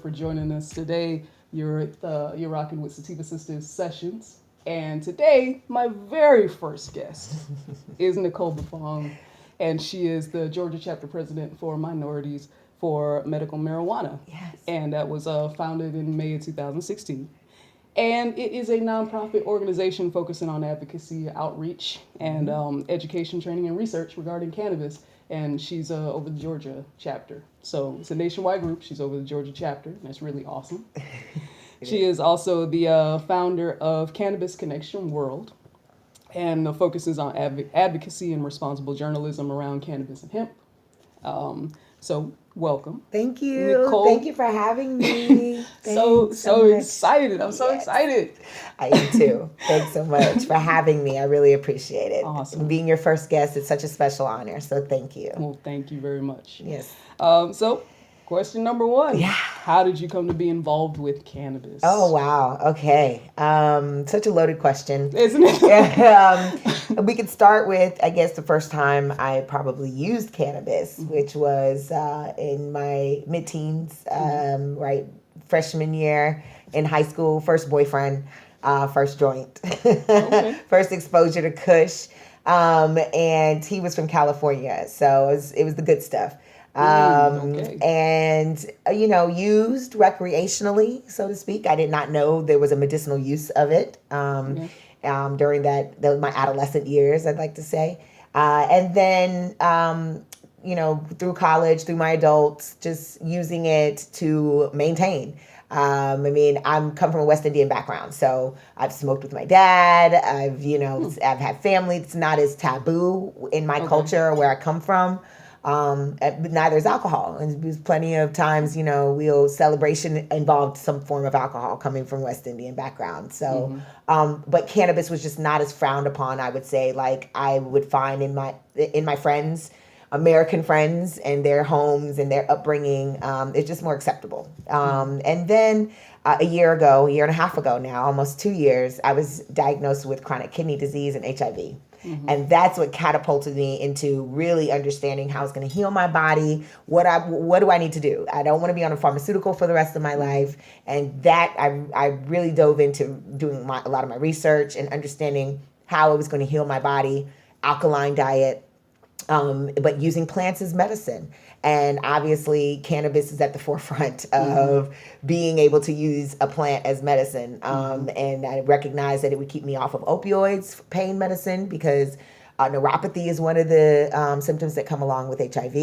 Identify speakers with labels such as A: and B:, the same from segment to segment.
A: for joining us today. You're rocking with Sativah Sistahs sessions. And today, my very first guest is Nicole Buffong, and she is the Georgia chapter president for Minorities for Medical Marijuana.
B: Yes.
A: And that was founded in May of 2016. And it is a nonprofit organization focusing on advocacy, outreach, and education, training, and research regarding cannabis. And she's over the Georgia chapter. So it's a nationwide group. She's over the Georgia chapter. And that's really awesome. She is also the founder of Cannabis Connection World. And the focus is on advocacy and responsible journalism around cannabis and hemp. So welcome.
B: Thank you.
A: Nicole.
B: Thank you for having me.
A: So
B: much.
A: excited. I'm so excited.
B: I am too. Thanks so much for having me. I really appreciate it.
A: Awesome.
B: Being your first guest is such a special honor. So thank you.
A: Well, thank you very much.
B: Yes.
A: So question number one.
B: Yeah.
A: How did you come to be involved with cannabis?
B: Oh, wow. Okay. Such a loaded question.
A: Isn't it?
B: We could start with, I guess, the first time I probably used cannabis, which was in my mid-teens, right? Freshman year in high school, first boyfriend, first joint,
A: Okay.
B: first exposure to Kush. And he was from California, so it was the good stuff.
A: Okay.
B: And, used recreationally, so to speak. I did not know there was a medicinal use of it during my adolescent years, I'd like to say. And then, through college, through my adults, just using it to maintain. I'm come from a West Indian background, so I've smoked with my dad. I've had family. It's not as taboo in my culture where I come from. Neither is alcohol. And there's plenty of times, celebration involved some form of alcohol coming from West Indian background. So, but cannabis was just not as frowned upon, I would say, like I would find in my friends, American friends and their homes and their upbringing. It's just more acceptable. And then a year and a half ago now, almost 2 years, I was diagnosed with chronic kidney disease and HIV. And that's what catapulted me into really understanding how it's going to heal my body. What do I need to do? I don't want to be on a pharmaceutical for the rest of my life. And that I really dove into doing a lot of my research and understanding how it was going to heal my body, alkaline diet, but using plants as medicine. And obviously, cannabis is at the forefront of being able to use a plant as medicine. And I recognized that it would keep me off of opioids, pain medicine, because neuropathy is one of the symptoms that come along with HIV,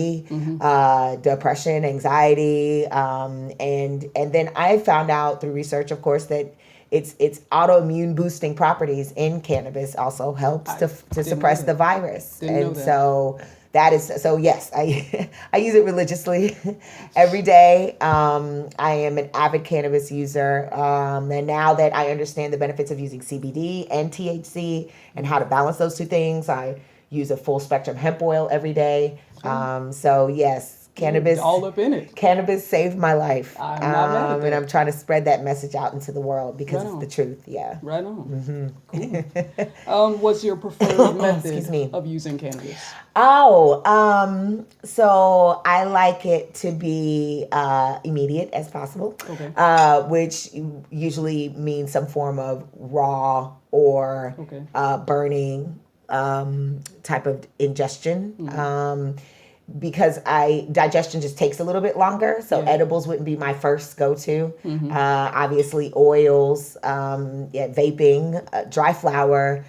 B: depression, anxiety. And then I found out through research, of course, that its autoimmune boosting properties in cannabis also helps to suppress the virus. And so yes, I use it religiously every day. I am an avid cannabis user. And now that I understand the benefits of using CBD and THC and how to balance those two things, I use a full spectrum hemp oil every day. So yes. Cannabis,
A: all up in it.
B: Cannabis saved my life.
A: I'm not mad at that.
B: And I'm trying to spread that message out into the world because it's the truth. Yeah.
A: Right on. Cool. What's your preferred method of using cannabis?
B: So I like it to be immediate as possible, which usually means some form of raw or burning type of ingestion. Because digestion just takes a little bit longer. So edibles wouldn't be my first go-to. Obviously oils, vaping, dry flower,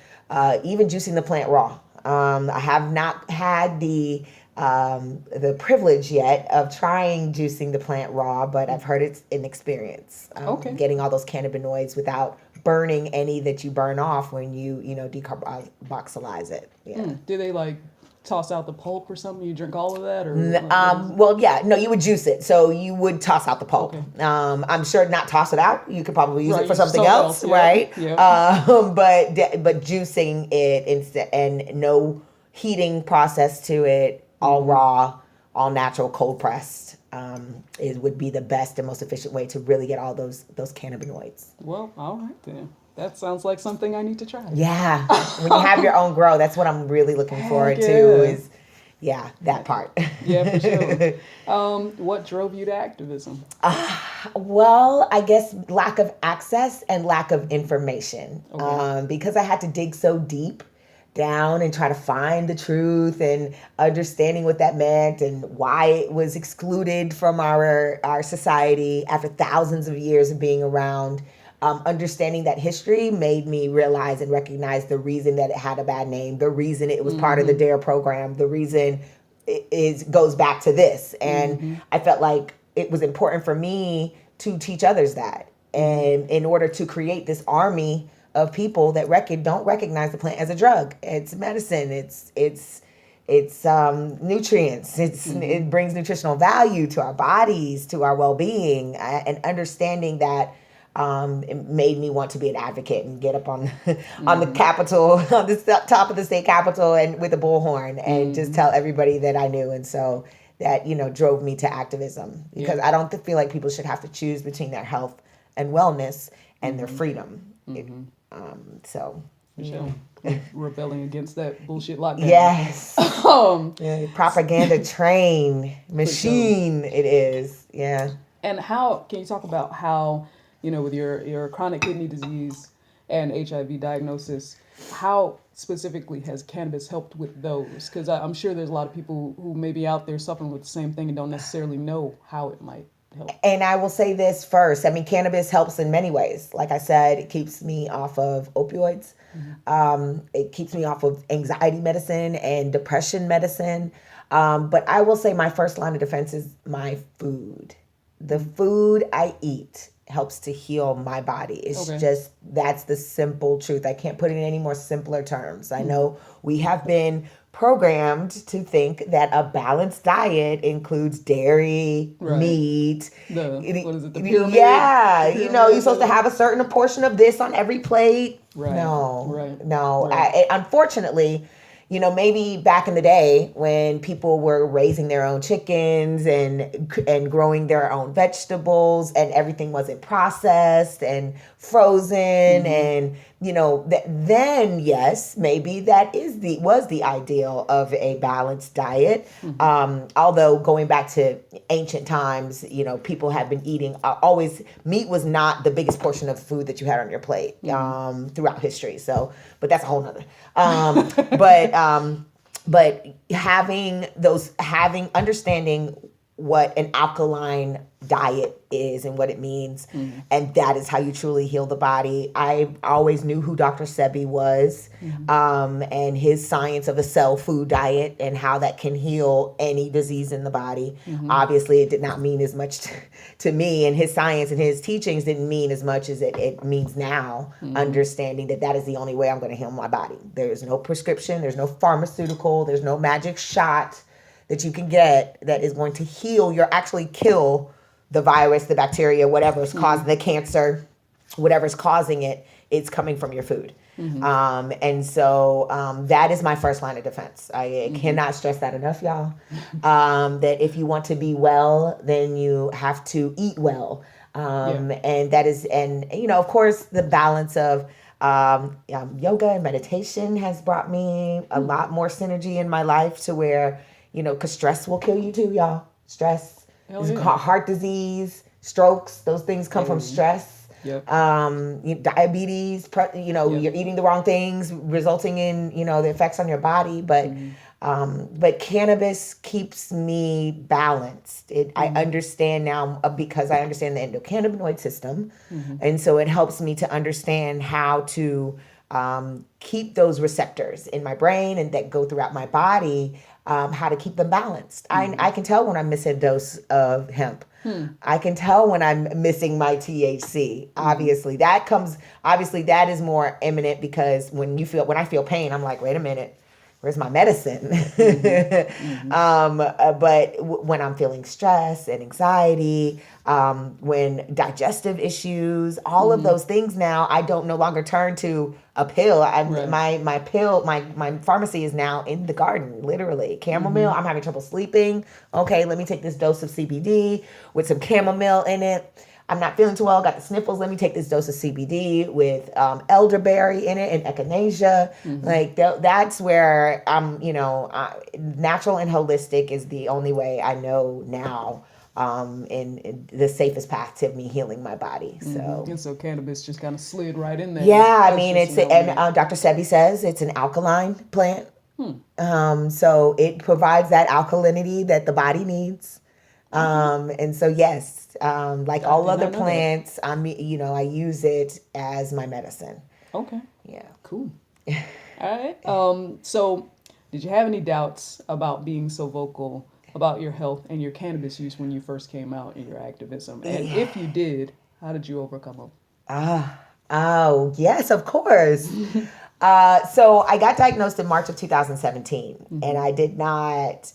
B: even juicing the plant raw. I have not had the privilege yet of trying juicing the plant raw, but I've heard it's an experience. Getting all those cannabinoids without burning any that you burn off when you decarboxylize it. Yeah.
A: Do they toss out the pulp or something? You drink all of that?
B: You would juice it. So you would toss out the pulp. I'm sure not toss it out. You could probably use it for something else, right? Yeah. But juicing it instead, and no heating process to it, all raw, all natural, cold pressed, would be the best and most efficient way to really get all those cannabinoids.
A: Well, all right then. That sounds like something I need to try.
B: Yeah. When you have your own grow, that's what I'm really looking forward to is, that part.
A: Yeah, for sure. What drove you to activism?
B: Well, I guess lack of access and lack of information.
A: Okay.
B: Because I had to dig so deep down and try to find the truth and understanding what that meant and why it was excluded from our society after thousands of years of being around. Understanding that history made me realize and recognize the reason that it had a bad name, the reason it was part of the DARE program, the reason it goes back to this. And I felt like it was important for me to teach others that. And in order to create this army of people that don't recognize the plant as a drug, it's medicine, it's nutrients, it brings nutritional value to our bodies, to our well-being, and understanding that. It made me want to be an advocate and get up on on the Capitol, on the top of the state Capitol, and with a bullhorn, and just tell everybody that I knew. And so that drove me to activism, because I don't feel like people should have to choose between their health and wellness and their freedom. So.
A: Rebelling against that bullshit lockdown.
B: Yes. Propaganda train machine. It is. Yeah.
A: And how can you talk about how, with your chronic kidney disease and HIV diagnosis, how specifically has cannabis helped with those? Because I'm sure there's a lot of people who may be out there suffering with the same thing and don't necessarily know how it might help.
B: And I will say this first. I mean, cannabis helps in many ways. Like I said, it keeps me off of opioids. It keeps me off of anxiety medicine and depression medicine. But I will say my first line of defense is my food. The food I eat helps to heal my body. It's just, that's the simple truth. I can't put it in any more simpler terms. I know we have been programmed to think that a balanced diet includes dairy, meat.
A: What is it? The pyramid?
B: Yeah. You're supposed to have a certain portion of this on every plate.
A: Right.
B: No. Unfortunately, maybe back in the day when people were raising their own chickens and growing their own vegetables and everything wasn't processed and frozen and then yes, maybe that was the ideal of a balanced diet. Although going back to ancient times, people have been eating always, meat was not the biggest portion of food that you had on your plate throughout history. So, but that's a whole nother. But understanding what an alkaline diet is and what it means, and that is how you truly heal the body. I always knew who Dr. Sebi was, and his science of a cell food diet and how that can heal any disease in the body. Obviously, it did not mean as much to me, and his science and his teachings didn't mean as much as it means now, understanding that is the only way I'm going to heal my body. There's no prescription, there's no pharmaceutical, there's no magic shot that you can get that is going to actually kill the virus, the bacteria, whatever is causing the cancer, whatever's causing it, it's coming from your food. And so that is my first line of defense. I cannot stress that enough, y'all. That if you want to be well, then you have to eat well. And that is, of course, the balance of yoga and meditation has brought me a lot more synergy in my life to where, because stress will kill you too, y'all. Stress. Heart disease, strokes, those things come from stress. Diabetes, you're eating the wrong things, resulting in, the effects on your body. But cannabis keeps me balanced. I understand now because I understand the endocannabinoid system. And so it helps me to understand how to keep those receptors in my brain and that go throughout my body, how to keep them balanced. I can tell when I'm missing a dose of hemp. I can tell when I'm missing my THC. Obviously, that is more imminent because when I feel pain, I'm like, wait a minute, where's my medicine? But when I'm feeling stress and anxiety, when digestive issues, all of those things now, I don't no longer turn to a pill. My pharmacy is now in the garden, literally. Chamomile, I'm having trouble sleeping. Okay, let me take this dose of CBD with some chamomile in it. I'm not feeling too well, got the sniffles. Let me take this dose of CBD with elderberry in it and echinacea. Like that's where I'm, natural and holistic is the only way I know now and the safest path to me healing my body. So
A: And so cannabis just kind of slid right in there.
B: yeah, I
A: as
B: mean,
A: just
B: it's
A: an
B: and
A: element.
B: Dr. Sebi says it's an alkaline plant. So it provides that alkalinity that the body needs. And so yes, like
A: I
B: all
A: did
B: other
A: not know that.
B: plants, I use it as my medicine.
A: Okay.
B: Yeah.
A: Cool. All right. So, did you have any doubts about being so vocal about your health and your cannabis use when you first came out in your activism? And if you did, how did you overcome them?
B: Oh, yes, of course. So I got diagnosed in March of 2017, and I did not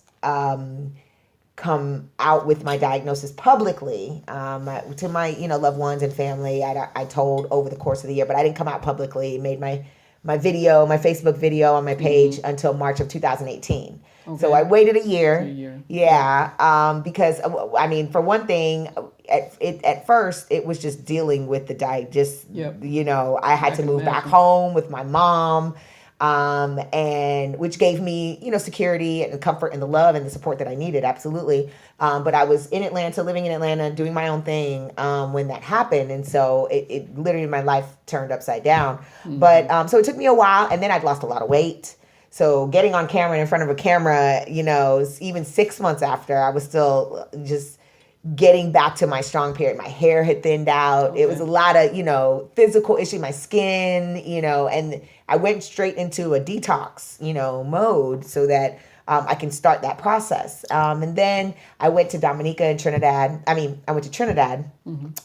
B: come out with my diagnosis publicly to my loved ones and family. I told over the course of the year, but I didn't come out publicly. Made my Facebook video on my page until March of 2018.
A: Okay.
B: So I waited a year.
A: A year.
B: Yeah, because I mean, for one thing, at first it was just dealing with the diet.
A: Yep.
B: I had
A: I
B: to
A: can
B: move back
A: imagine.
B: home with my mom, and which gave me security and comfort and the love and the support that I needed. Absolutely. But I was in Atlanta, living in Atlanta, doing my own thing when that happened, and so it literally my life turned upside down. But so it took me a while, and then I'd lost a lot of weight. So getting on camera in front of a camera, even 6 months after, I was still just getting back to my strong period. My hair had thinned out.
A: Okay.
B: It was a lot of, physical issue, my skin, and I went straight into a detox, mode so that I can start that process. And then I went to Dominica and Trinidad. I went to Trinidad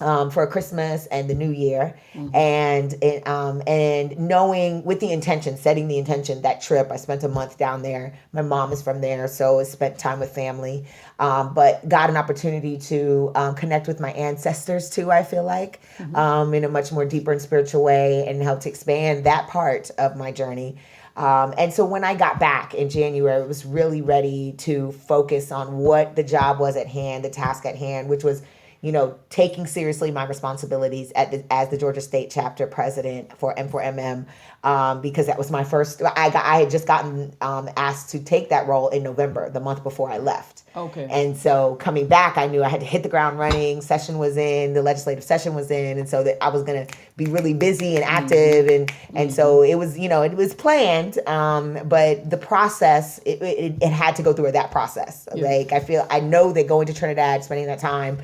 B: for a Christmas and the New Year, and knowing with the intention, setting the intention, that trip. I spent a month down there. My mom is from there, so I spent time with family. But got an opportunity to connect with my ancestors too. I feel like in a much more deeper and spiritual way, and helped expand that part of my journey. And so when I got back in January, I was really ready to focus on what the job was at hand, the task at hand, which was, taking seriously my responsibilities as the Georgia State Chapter President for M4MM, because that was my first. I had just gotten asked to take that role in November, the month before I left.
A: Okay.
B: And so coming back, I knew I had to hit the ground running. Session was in, the legislative session was in, and so that I was going to be really busy and active, and so it was, it was planned, but the process, it had to go through that process.
A: Yeah.
B: Like I know that going to Trinidad, spending that time,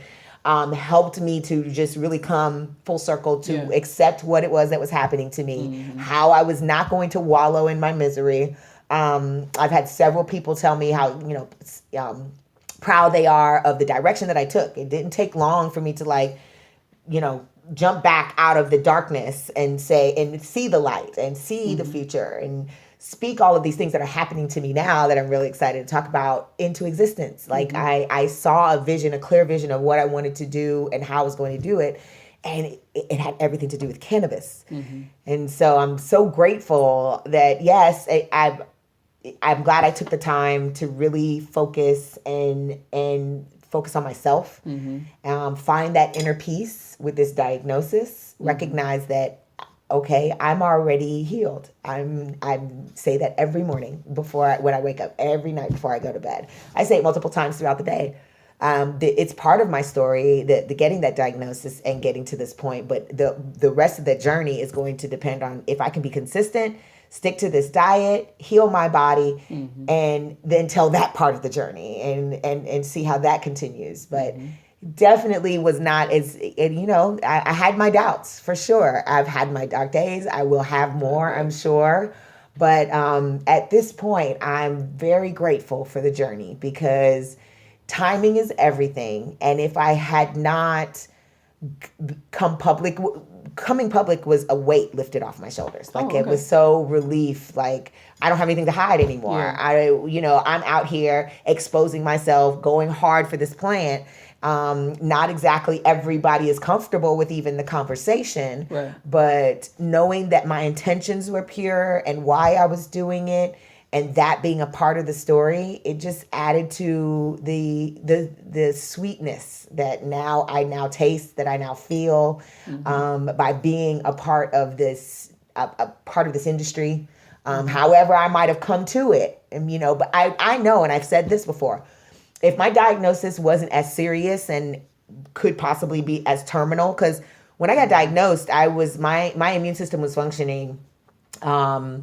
B: helped me to just really come full circle to accept what it was that was happening to me, how I was not going to wallow in my misery. I've had several people tell me how, proud they are of the direction that I took. It didn't take long for me to jump back out of the darkness and see the light and see the future and speak all of these things that are happening to me now that I'm really excited to talk about into existence. Like I saw a clear vision of what I wanted to do and how I was going to do it. And it had everything to do with cannabis. And so I'm so grateful that, yes, I'm glad I took the time to really focus and focus on myself, find that inner peace with this diagnosis, recognize that, okay, I'm already healed. I say that every morning when I wake up, every night before I go to bed. I say it multiple times throughout the day. It's part of my story, the getting that diagnosis and getting to this point. But the rest of the journey is going to depend on if I can be consistent, stick to this diet, heal my body, and then tell that part of the journey and see how that continues. But definitely was not as, I had my doubts for sure. I've had my dark days. I will have more, I'm sure. But at this point, I'm very grateful for the journey because timing is everything. And if I had not coming public was a weight lifted off my shoulders. Like it was so relief. Like I don't have anything to hide anymore. I'm out here exposing myself, going hard for this plant. Not exactly everybody is comfortable with even the conversation, but knowing that my intentions were pure and why I was doing it, and that being a part of the story, it just added to the sweetness that I taste, that I now feel, by being a part of this industry. However I might have come to it, and but I know, and I've said this before, if my diagnosis wasn't as serious and could possibly be as terminal, because when I got diagnosed, I was my immune system was functioning close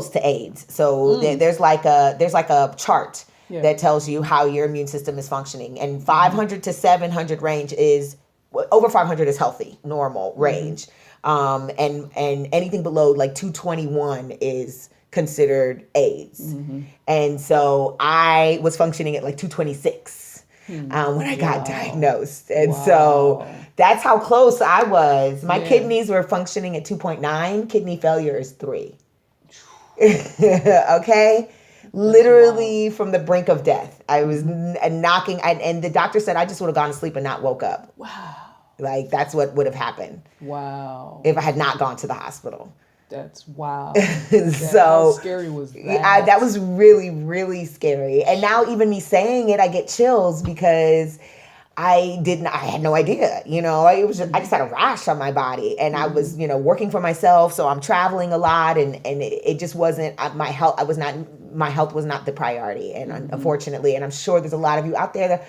B: to AIDS. So there's like a chart that tells you how your immune system is functioning, and 500 to 700 range is over 500 is healthy, normal range, and anything below like 221 is considered AIDS. And so I was functioning at like 226 when I got diagnosed. And so that's how close I was. My kidneys were functioning at 2.9. Kidney failure is 3. Okay? Literally from the brink of death. I was knocking, and the doctor said I just would have gone to sleep and not woke up.
A: Wow.
B: Like, that's what would have happened.
A: Wow.
B: If I had not gone to the hospital.
A: That's wow.
B: So
A: how scary was that?
B: That was really, really scary. And now even me saying it, I get chills because I had no idea, I just had a rash on my body, and I was, working for myself. So I'm traveling a lot, and it just wasn't my health was not the priority. And unfortunately, and I'm sure there's a lot of you out there that,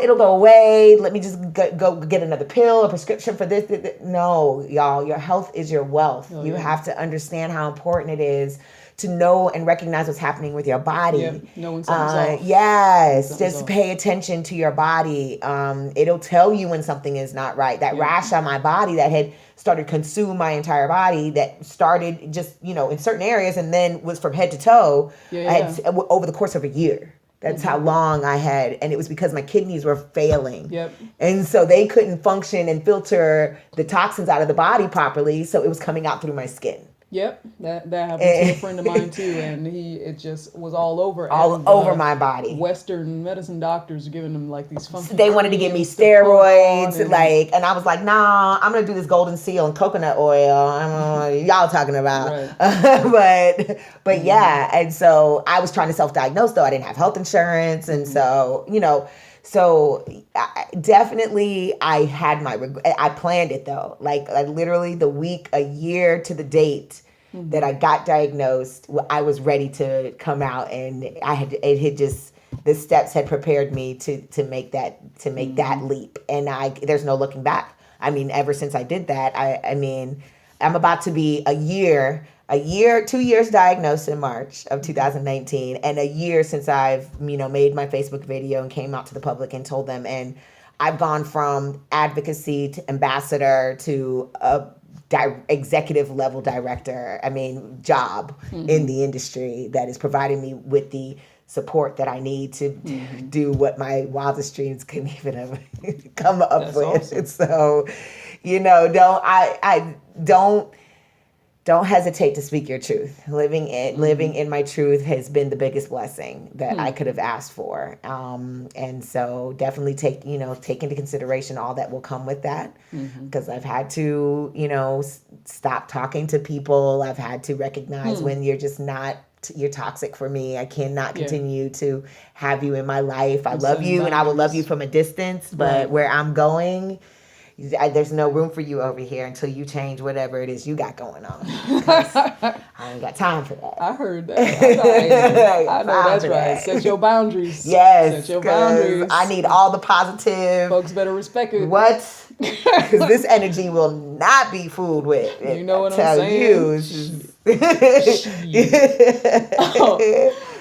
B: it'll go away. Let me just go get another pill, a prescription for this. No, y'all, your health is your wealth. You have to understand how important it is to know and recognize what's happening with your body.
A: Yeah, knowing something's off.
B: Yes,
A: something's
B: just
A: off.
B: pay attention to your body. It'll tell you when something is not right. That rash on my body that had started to consume my entire body, that started just, in certain areas and then was from head to toe over the course of a year. That's how long I had, and it was because my kidneys were failing.
A: Yep.
B: And so they couldn't function and filter the toxins out of the body properly, so it was coming out through my skin.
A: Yep, that happened to a friend of mine too, and it just was all over.
B: Over my body.
A: Western medicine doctors are giving them like these funky.
B: They wanted to give me steroids, and I was like, nah, I'm gonna do this golden seal and coconut oil. I don't know what y'all talking about, right. but yeah, and so I was trying to self-diagnose though. I didn't have health insurance, and so definitely I had I planned it though. Like literally a year to the date that I got diagnosed, I was ready to come out, and the steps had prepared me to make that leap. And there's no looking back. I mean, ever since I did that, I mean, I'm about to be 2 years diagnosed in March of 2019, and a year since I've, made my Facebook video and came out to the public and told them. And I've gone from advocacy to ambassador to a executive level director, job in the industry that is providing me with the support that I need to do what my wildest dreams couldn't even have come up with. Awesome. So, don't hesitate to speak your truth. Living in my truth has been the biggest blessing that I could have asked for. And so definitely take into consideration all that will come with that. Because I've had to, stop talking to people. I've had to recognize when you're just not, you're toxic for me. I cannot continue to have you in my life. I love you and I will love you from a distance, but where I'm going, there's no room for you over here until you change whatever it is you got going on. I ain't got time for that.
A: I heard that. I know that's right. Set your boundaries.
B: Yes.
A: Set your boundaries.
B: I need all the positive.
A: Folks better respect it.
B: What? Because this energy will not be fooled with.
A: You know what I'm saying?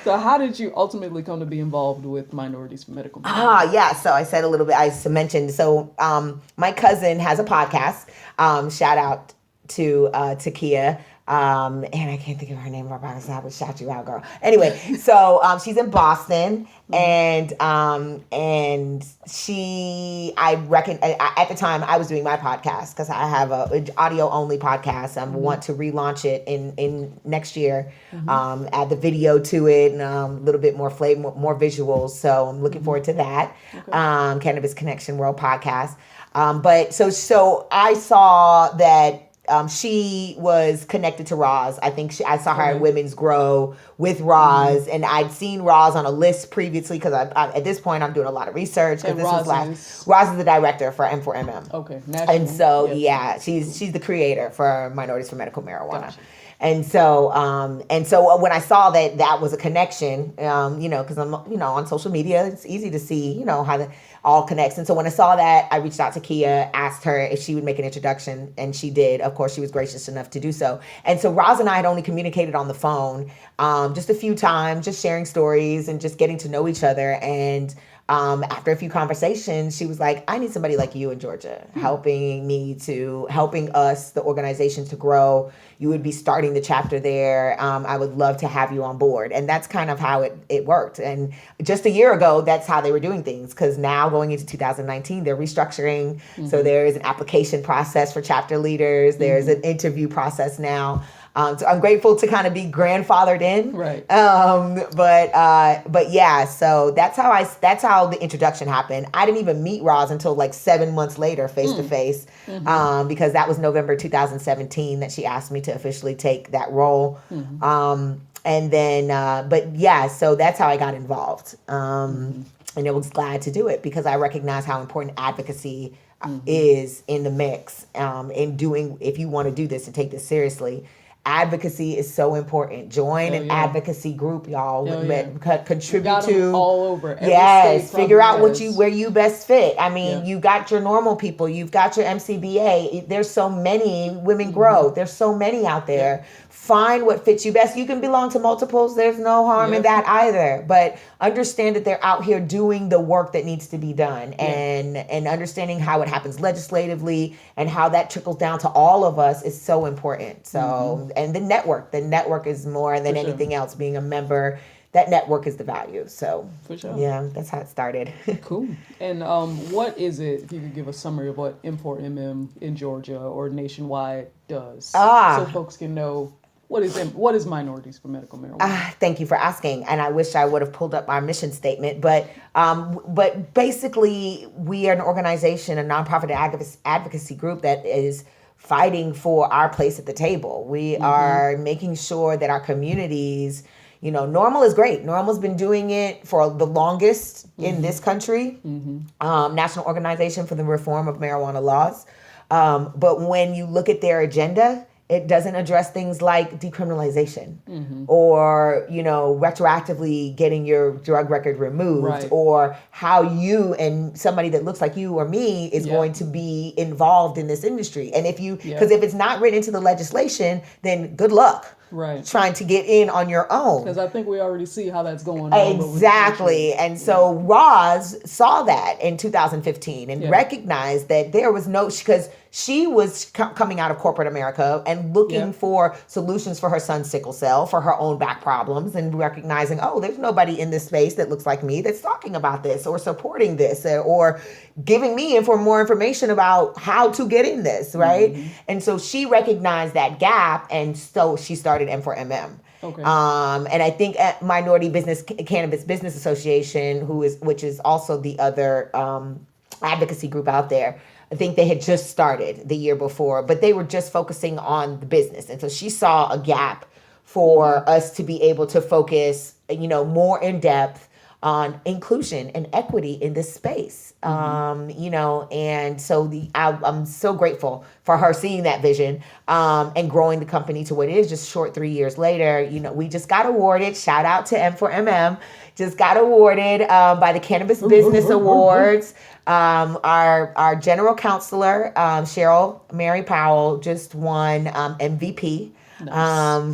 A: So how did you ultimately come to be involved with Minorities for Medical Marijuana?
B: Yeah. So I said a little bit, I mentioned, so my cousin has a podcast. Shout out to Takia. And I can't think of her name. I would shout you out, girl. Anyway, so she's in Boston, and I reckon at the time I was doing my podcast because I have a audio only podcast. I want to relaunch it in next year. Add the video to it and a little bit more flavor, more visuals. So I'm looking forward to that. Okay. Cannabis Connection World podcast. But so I saw that. She was connected to Roz. I think I saw her at Women's Grow with Roz, and I'd seen Roz on a list previously because at this point I'm doing a lot of research.
A: And
B: Roz is the director for M4MM.
A: Okay, national.
B: And so she's the creator for Minorities for Medical Marijuana.
A: Gotcha.
B: And so when I saw that was a connection, because I'm, on social media, it's easy to see, how the all connects. And so when I saw that, I reached out to Kia, asked her if she would make an introduction, and she did. Of course, she was gracious enough to do so. And so Roz and I had only communicated on the phone just a few times, just sharing stories and just getting to know each other. And after a few conversations, she was like, I need somebody like you in Georgia, helping us, the organization, to grow. You would be starting the chapter there. I would love to have you on board. And that's kind of how it worked. And just a year ago, that's how they were doing things. Because now going into 2019, they're restructuring. Mm-hmm. So there is an application process for chapter leaders. There's an interview process now. So I'm grateful to kind of be grandfathered in.
A: Right.
B: But yeah, so that's how the introduction happened. I didn't even meet Roz until like 7 months later, face to face, because that was November 2017 that she asked me to officially take that role. Mm-hmm. And then, but yeah, so that's how I got involved. And I was glad to do it because I recognize how important advocacy is in the mix, in doing, if you want to do this and take this seriously. Advocacy is so important. Join an advocacy group, y'all. Contribute to
A: all over.
B: Yes, figure out where you best fit. I mean, you got your normal people, you've got your MCBA. There's so many Women Grow. There's so many out there. Find what fits you best. You can belong to multiples. There's no harm in that either. But understand that they're out here doing the work that needs to be done, and understanding how it happens legislatively and how that trickles down to all of us is so important. So, and the network is more than anything else. Being a member, that network is the value. So,
A: for sure.
B: Yeah, that's how it started.
A: Cool. And what is it, if you could give a summary of what M4MM in Georgia or nationwide does, so folks can know what is Minorities for Medical Marijuana?
B: Thank you for asking. And I wish I would have pulled up our mission statement. But basically, we are an organization, a nonprofit advocacy group that is fighting for our place at the table. We are making sure that our communities, Normal is great. Normal's been doing it for the longest in this country, National Organization for the Reform of Marijuana Laws. But when you look at their agenda, it doesn't address things like decriminalization or, retroactively getting your drug record removed, or how you and somebody that looks like you or me is going to be involved in this industry. And if it's not written into the legislation, then good luck.
A: Right.
B: Trying to get in on your own.
A: Because I think we already see how that's going on.
B: Exactly. And so Roz saw that in 2015 and recognized that there was because she was coming out of corporate America and looking for solutions for her son's sickle cell, for her own back problems, and recognizing, there's nobody in this space that looks like me that's talking about this or supporting this or giving me more information about how to get in this, right? And so she recognized that gap, and so she started M4MM.
A: Okay.
B: And I think at Cannabis Business Association, which is also the other advocacy group out there, I think they had just started the year before, but they were just focusing on the business. And so she saw a gap for us to be able to focus, more in depth on inclusion and equity in this space. And so I'm so grateful for her seeing that vision and growing the company to what it is just short 3 years later. We just got awarded, shout out to M4MM, just got awarded by the Cannabis Business Awards. Our general counselor, Cheryl Mary Powell, just won MVP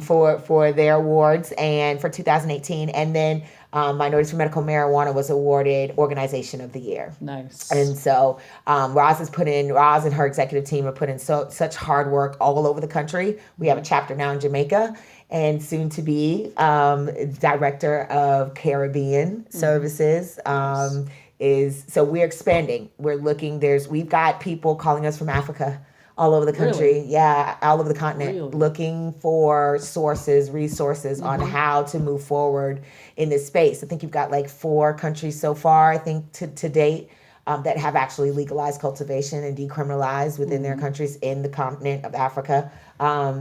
B: for their awards and for 2018. And then Minorities for Medical Marijuana was awarded Organization of the Year.
A: Nice.
B: And so Roz and her executive team have put in such hard work all over the country. We have a chapter now in Jamaica, and soon to be director of Caribbean services. So we're expanding. We're looking. We've got people calling us from Africa, all over the country. Really? Yeah, all over the continent, looking for resources on how to move forward in this space. I think you've got like 4 countries so far, I think, to date, that have actually legalized cultivation and decriminalized within their countries in the continent of Africa.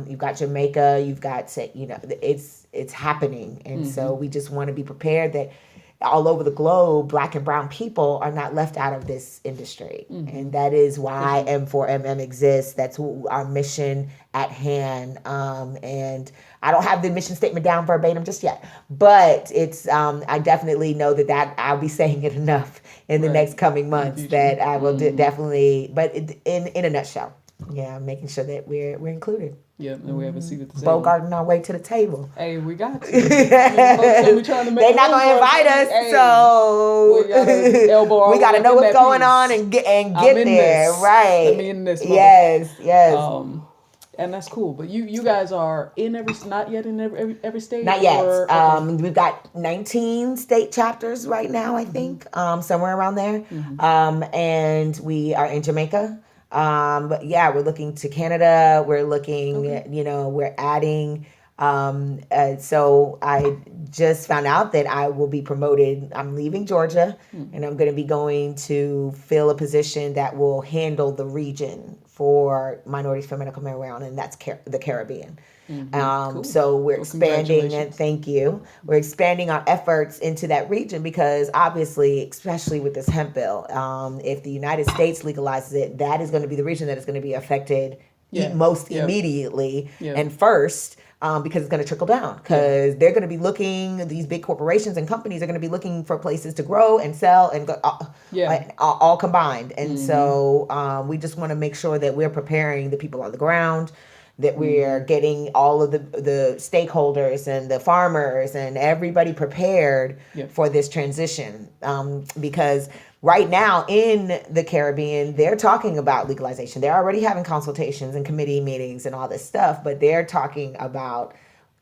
B: You've got Jamaica. You've got, it's happening, and so we just want to be prepared that all over the globe, Black and brown people are not left out of this industry. And that is why M4MM exists. That's our mission at hand. And I don't have the mission statement down verbatim just yet, but it's I definitely know that I'll be saying it enough in the next coming months that I will definitely, but in a nutshell, making sure that we're included.
A: Yeah, and we have a seat at the table.
B: Bogarting our way to the table.
A: Hey, we got to. They're
B: not going to invite us, so we got to know what's going on and get there. Right.
A: Let me in this.
B: Yes.
A: And that's cool. But you guys are in not yet in every state?
B: Not yet. We've got 19 state chapters right now, I think, somewhere around there. And we are in Jamaica. But yeah, we're looking to Canada. We're looking, we're adding. So I just found out that I will be promoted. I'm leaving Georgia and I'm going to be going to fill a position that will handle the region for minorities for medical marijuana, and that's the Caribbean.
A: Cool.
B: So we're expanding, and thank you. We're expanding our efforts into that region because obviously, especially with this hemp bill, if the United States legalizes it, that is going to be the region that is going to be affected most immediately and first. Because it's going to trickle down, because they're going to be looking, these big corporations and companies are going to be looking for places to grow and sell and go, all combined. And so we just want to make sure that we're preparing the people on the ground, that we're getting all of the stakeholders and the farmers and everybody prepared for this transition. Because right now in the Caribbean, they're talking about legalization. They're already having consultations and committee meetings and all this stuff, but they're talking about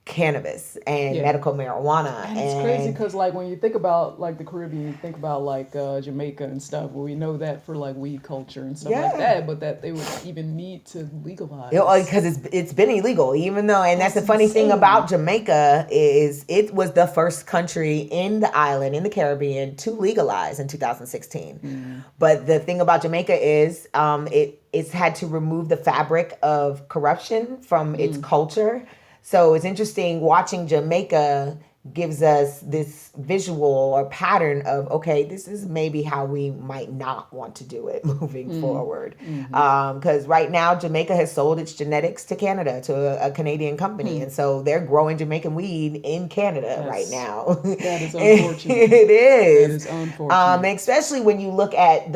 B: cannabis and medical marijuana.
A: And it's crazy because like when you think about like the Caribbean, you think about like Jamaica and stuff, where we know that for like weed culture and stuff like that, but that they would even need to legalize.
B: Because it's been illegal, even though, and that's the funny thing about Jamaica is it was the first country in the island, in the Caribbean, to legalize in 2016. But the thing about Jamaica is it's had to remove the fabric of corruption from its culture. So it's interesting watching Jamaica gives us this visual or pattern of, okay, this is maybe how we might not want to do it moving forward. Because right now, Jamaica has sold its genetics to Canada, to a Canadian company. And so they're growing Jamaican weed in Canada right now.
A: That is unfortunate.
B: It is.
A: That is unfortunate.
B: Especially when you look at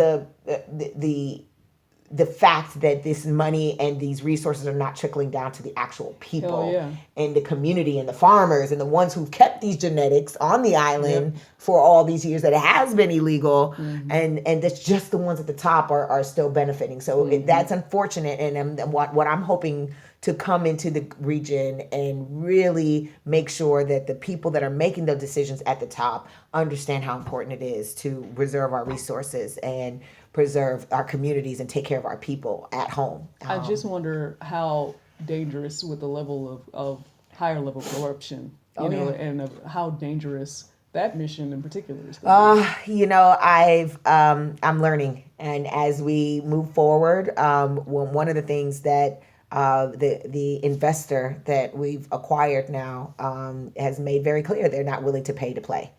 B: the fact that this money and these resources are not trickling down to the actual people and the community and the farmers and the ones who've kept these genetics on the island for all these years that it has been illegal. And that's just the ones at the top are still benefiting. So that's unfortunate. And what I'm hoping to come into the region and really make sure that the people that are making the decisions at the top understand how important it is to preserve our resources and preserve our communities and take care of our people at home.
A: I just wonder how dangerous with the level of higher level corruption, and of how dangerous that mission in particular is.
B: I'm learning, and as we move forward, one of the things that the investor that we've acquired now has made very clear, they're not willing to pay to play.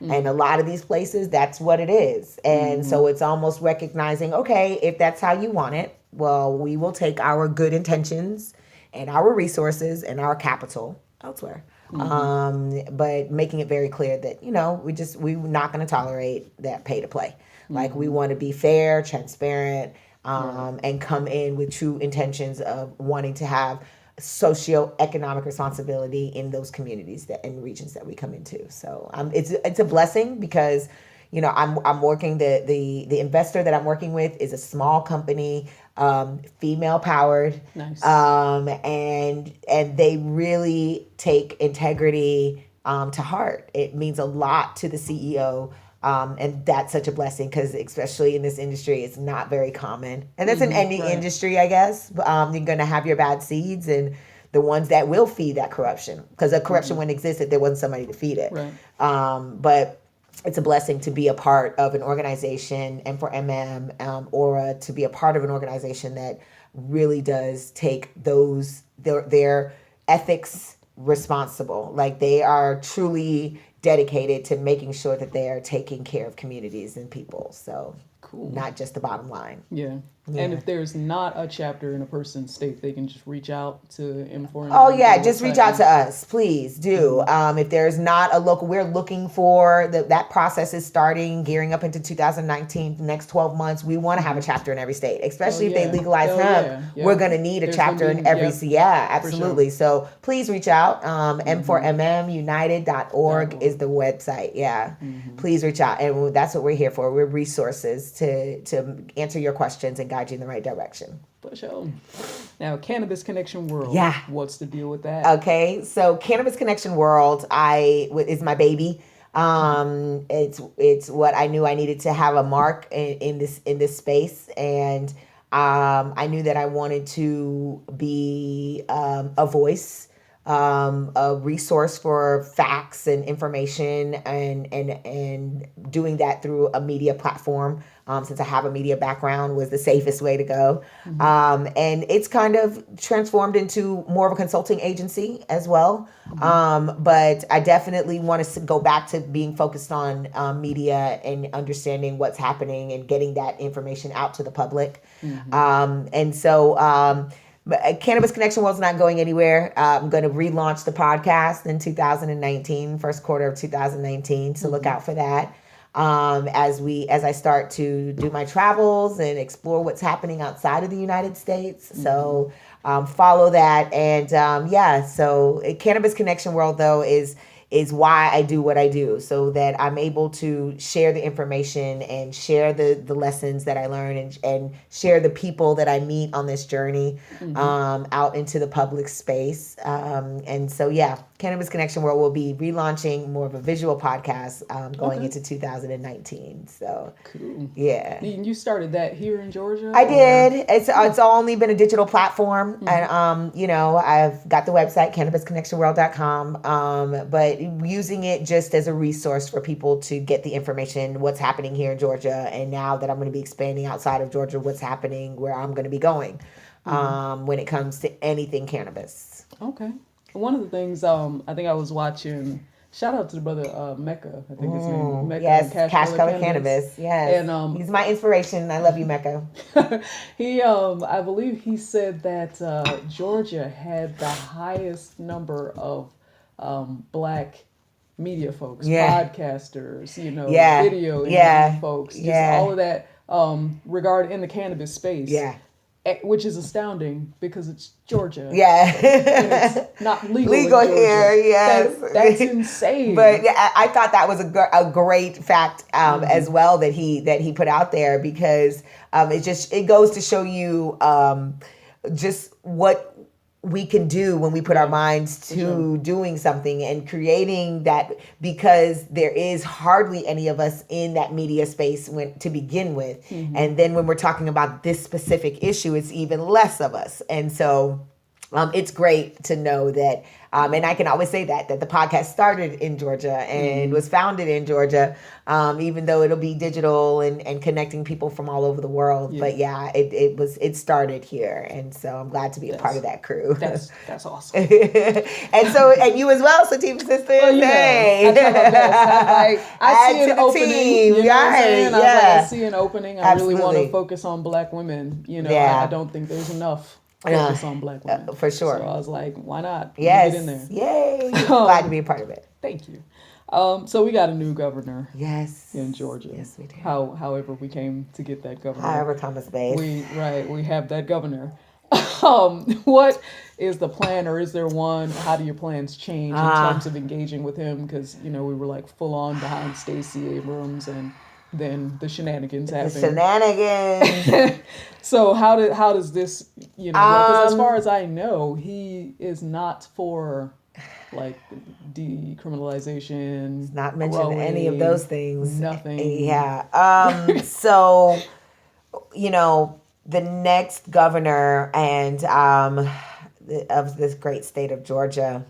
B: And a lot of these places, that's what it is. And so it's almost recognizing, okay, if that's how you want it, well, we will take our good intentions and our resources and our capital elsewhere. But making it very clear that, we're not going to tolerate that pay to play. Like, we want to be fair, transparent, and come in with true intentions of wanting to have socioeconomic responsibility in those communities and regions that we come into. So it's a blessing because, I'm working, the investor that I'm working with is a small company, female powered.
A: Nice.
B: And they really take integrity to heart. It means a lot to the CEO. And that's such a blessing because especially in this industry, it's not very common. And that's in any industry, I guess. You're going to have your bad seeds and the ones that will feed that corruption, because the corruption wouldn't exist if there wasn't somebody to feed it.
A: Right.
B: But it's a blessing to be a part of an organization, and for Aura to be a part of an organization that really does take their ethics responsible. Like, they are truly dedicated to making sure that they are taking care of communities and people. So
A: Cool.
B: not just the bottom line.
A: Yeah. And if there's not a chapter in a person's state, they can just reach out to M4.
B: Oh yeah, just reach out to us, please do. If there's not a local, we're looking for that process is starting, gearing up into 2019. The next 12 months, we want to have a chapter in every state, especially if they legalize hemp.
A: Yeah.
B: We're going to need a chapter in every state. Yeah, absolutely. Sure. So please reach out. M4MMUnited.org is the website. Yeah, please reach out, and that's what we're here for. We're resources to answer your questions and guide you in the right direction.
A: For sure. Now, Cannabis Connection World.
B: Yeah.
A: What's the deal with that?
B: Okay, so Cannabis Connection World is my baby. It's what I knew I needed to have a mark in this space, and I knew that I wanted to be a voice, a resource for facts and information, and doing that through a media platform. Since I have a media background, was the safest way to go. And it's kind of transformed into more of a consulting agency as well. But I definitely want to go back to being focused on media and understanding what's happening and getting that information out to the public. And so Cannabis Connection World's not going anywhere. I'm going to relaunch the podcast in 2019, first quarter of 2019. So look out for that. As I start to do my travels and explore what's happening outside of the United States. So follow that. And so Cannabis Connection World, though, is why I do what I do, so that I'm able to share the information and share the lessons that I learn and share the people that I meet on this journey out into the public space. And so, Cannabis Connection World will be relaunching more of a visual podcast going into 2019. So,
A: cool.
B: Yeah.
A: And you started that here in Georgia?
B: I did. It's only been a digital platform. And, I've got the website, cannabisconnectionworld.com. But using it just as a resource for people to get the information, what's happening here in Georgia. And now that I'm going to be expanding outside of Georgia, what's happening, where I'm going to be going when it comes to anything cannabis.
A: Okay. One of the things I think I was watching, shout out to the brother Mecca, I think his name. Mecca.
B: Yes, Cash Color Cannabis. Yes.
A: And
B: he's my inspiration. I love you, Mecca.
A: He I believe he said that Georgia had the highest number of Black media folks, podcasters, video interview folks, just all of that in the cannabis space.
B: Yeah.
A: Which is astounding because it's Georgia.
B: Yeah.
A: And it's not legal
B: here, yes.
A: That's insane.
B: But I thought that was a great fact as well that he put out there, because it goes to show you just what we can do when we put our minds to doing something and creating that, because there is hardly any of us in that media space to begin with. And then when we're talking about this specific issue, it's even less of us. And so it's great to know that, and I can always say that the podcast started in Georgia and was founded in Georgia, even though it'll be digital and connecting people from all over the world. Yeah. But it started here, and so I'm glad to be a part of that crew.
A: That's awesome.
B: and you as well, Sativah Sistahs.
A: Well,
B: hey.
A: I try my best. I see an opening.
B: Team.
A: You know what I'm saying? I see an opening. I really want to
B: Absolutely.
A: focus on Black women. I don't think there's enough focus on Black women.
B: For sure.
A: So I was like, why not?
B: Yes.
A: Get in there.
B: Yay. Glad to be a part of it.
A: Thank you. So we got a new governor.
B: Yes.
A: In Georgia.
B: Yes, we do.
A: However we came to get that governor.
B: However Thomas Bates.
A: We have that governor. What is the plan, or is there one? How do your plans change in terms of engaging with him? Because we were like full on behind Stacey Abrams, and then the shenanigans happened.
B: Shenanigans.
A: So how does this because as far as I know, he is not for like decriminalization.
B: Not mentioning any of those things.
A: Nothing.
B: Yeah. So the next governor and of this great state of Georgia,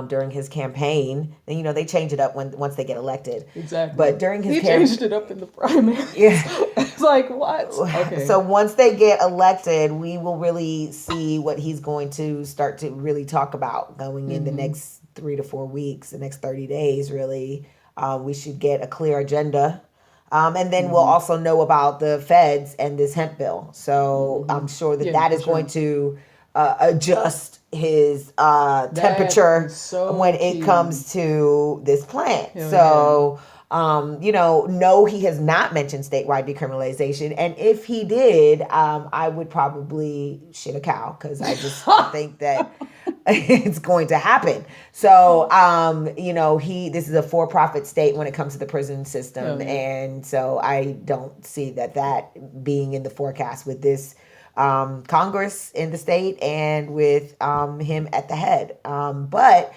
B: during his campaign, and they change it up once they get elected.
A: Exactly.
B: But during his
A: he changed it up in the primary.
B: Yeah.
A: It's like, what? Okay.
B: So once they get elected, we will really see what he's going to start to really talk about going in the next 3 to 4 weeks, the next 30 days, really. We should get a clear agenda. And then we'll also know about the feds and this hemp bill. So I'm sure that is going to adjust his temperature when it comes to this plant. No, he has not mentioned statewide decriminalization. And if he did, I would probably shit a cow because I just think that it's going to happen. So, this is a for-profit state when it comes to the prison system. And so I don't see that being in the forecast with this Congress in the state and with him at the head. But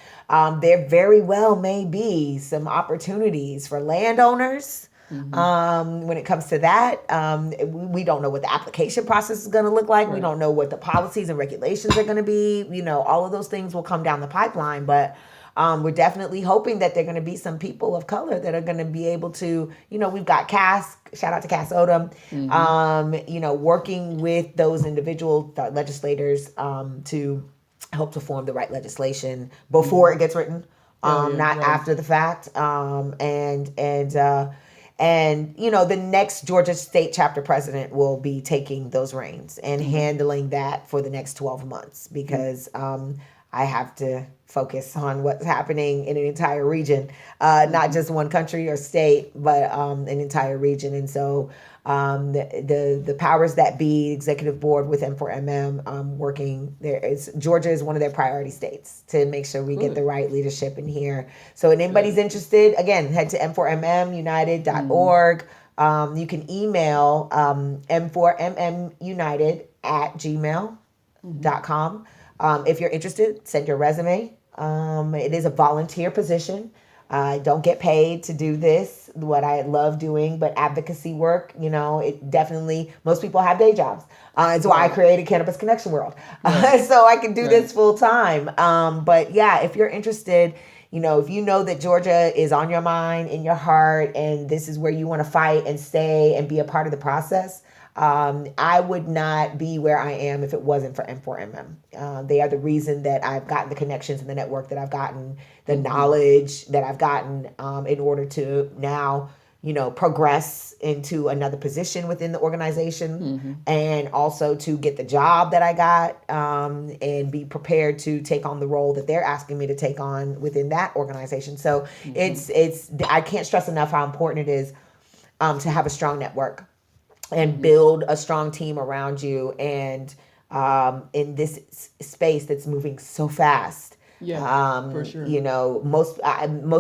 B: there very well may be some opportunities for landowners when it comes to that. We don't know what the application process is going to look like. Right. We don't know what the policies and regulations are going to be. All of those things will come down the pipeline. But we're definitely hoping that there are going to be some people of color that are going to be able to, we've got Cass, shout out to Cass Odom, working with those individual legislators to help to form the right legislation before it gets written, not after the fact. And the next Georgia state chapter president will be taking those reins and handling that for the next 12 months because I have to focus on what's happening in an entire region, not just one country or state, but an entire region. And so the powers that be, executive board with M4MM, working there. Georgia is one of their priority states to make sure we get the right leadership in here. So if anybody's interested, again, head to m4mmunited.org. You can email m4mmunited@gmail.com. If you're interested, send your resume. It is a volunteer position. I don't get paid to do this, what I love doing, but advocacy work, it definitely, most people have day jobs. It's why I created Cannabis Connection World. So I can do this full time. But yeah, if you're interested, if you know that Georgia is on your mind, in your heart, and this is where you want to fight and stay and be a part of the process, I would not be where I am if it wasn't for M4MM. They are the reason that I've gotten the connections and the network that I've gotten, the knowledge that I've gotten in order to now, progress into another position within the organization and also to get the job that I got and be prepared to take on the role that they're asking me to take on within that organization. So it's I can't stress enough how important it is to have a strong network and build a strong team around you. And in this space that's moving so fast, for sure. Most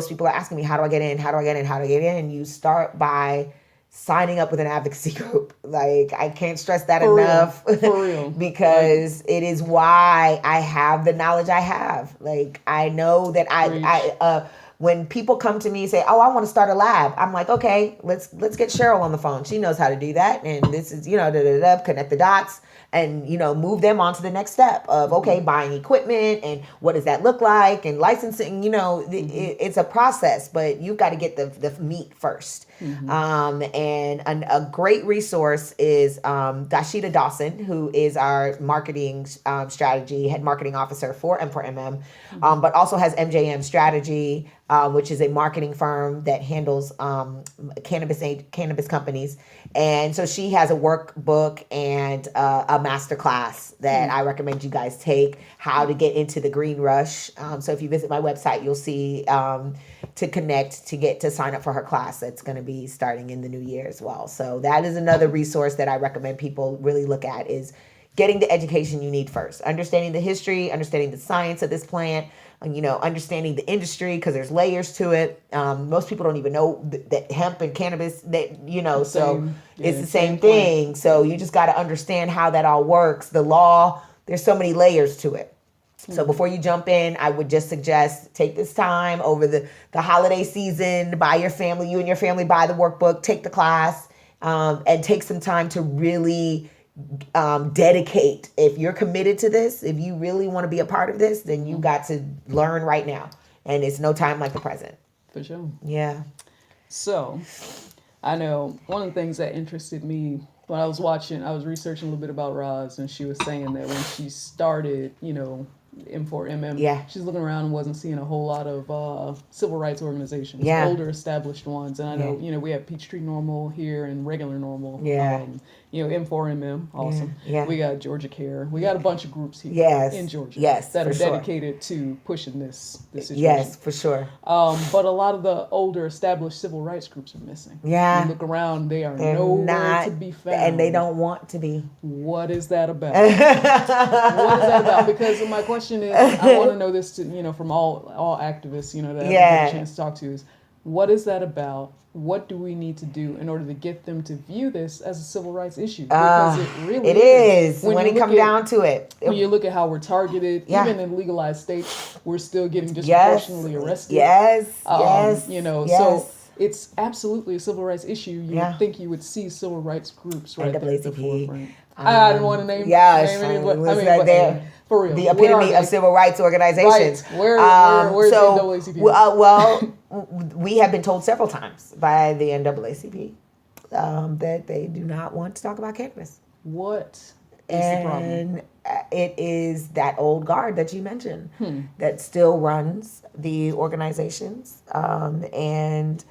B: people are asking me, how do I get in? How do I get in? How do I get in? And you start by signing up with an advocacy group. Like, I can't stress that enough.
A: For real.
B: Because it is why I have the knowledge I have. Like, I know that when people come to me and say, "Oh, I want to start a lab," I'm like, "Okay, let's get Cheryl on the phone. She knows how to do that." And this is, connect the dots and, move them on to the next step of, okay, buying equipment and what does that look like and licensing, it's a process, but you've got to get the meat first. And a great resource is Dashida Dawson, who is our marketing head marketing officer for M4MM, but also has MJM Strategy, which is a marketing firm that handles cannabis companies. And so she has a workbook and a master class that I recommend you guys take, how to get into the green rush. So if you visit my website, you'll see to connect to sign up for her class that's going to be starting in the new year as well. So that is another resource that I recommend people really look at, is getting the education you need first. Understanding the history, understanding the science of this plant, understanding the industry, because there's layers to it. Most people don't even know that hemp and cannabis, so it's the same thing. So you just got to understand how that all works. The law, there's so many layers to it. So before you jump in, I would just suggest take this time over the holiday season, you and your family buy the workbook, take the class, and take some time to really dedicate. If you're committed to this, if you really want to be a part of this, then you got to learn right now. And it's no time like the present.
A: For sure.
B: Yeah.
A: So I know one of the things that interested me when I was researching a little bit about Roz, and she was saying that when she started, M4MM,
B: Yeah.
A: she's looking around and wasn't seeing a whole lot of civil rights organizations,
B: Yeah.
A: older established ones. And I know, we have Peachtree Normal here and regular Normal.
B: Yeah.
A: M4MM, awesome.
B: Yeah.
A: We got Georgia Care. We got a bunch of groups here
B: Yes.
A: in Georgia
B: Yes,
A: that
B: for
A: are
B: sure.
A: dedicated to pushing this situation.
B: Yes, for sure.
A: But a lot of the older established civil rights groups are missing.
B: Yeah.
A: You look around, they're
B: Nowhere
A: nowhere to be found.
B: And they don't want to be.
A: What is that about? What is that about? Because my question is, I want to know this from all activists, that I've had a chance to talk to is, what is that about? What do we need to do in order to get them to view this as a civil rights issue? Because it really
B: is. When it comes down to it.
A: When you look at how we're targeted, even in legalized states, we're still getting disproportionately arrested.
B: Yes.
A: So it's absolutely a civil rights issue. You would think you would see civil rights groups right there at the forefront. I didn't want to name any, but
B: there.
A: For real,
B: the epitome of civil rights organizations.
A: Right. Where's the NAACP?
B: Well, we have been told several times by the NAACP that they do not want to talk about cannabis.
A: What is the problem?
B: And it is that old guard that you mentioned that still runs the organizations, and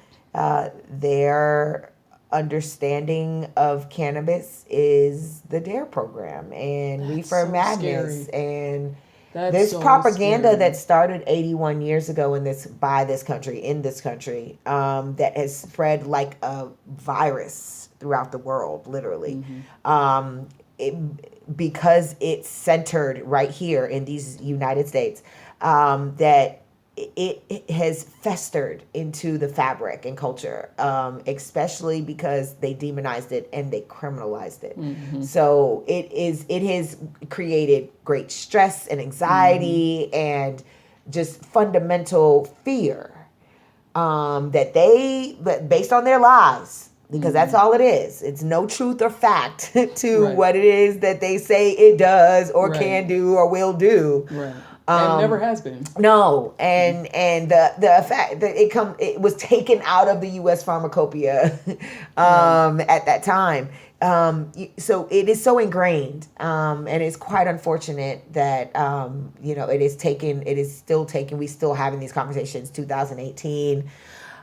B: their understanding of cannabis is the DARE program and Reefer Madness and this propaganda that started 81 years ago in this country that has spread like a virus throughout the world, literally. Because it's centered right here in these United States, that it has festered into the fabric and culture, especially because they demonized it and they criminalized it. So it has created great stress and anxiety and just fundamental fear, that based on their lies, because that's all it is. It's no truth or fact to what it is that they say it does or can do or will do.
A: Right. And never has been.
B: No, and the fact that it was taken out of the U.S. pharmacopoeia at that time. So it is so ingrained, and it's quite unfortunate that it is still taken. We still having these conversations. 2018,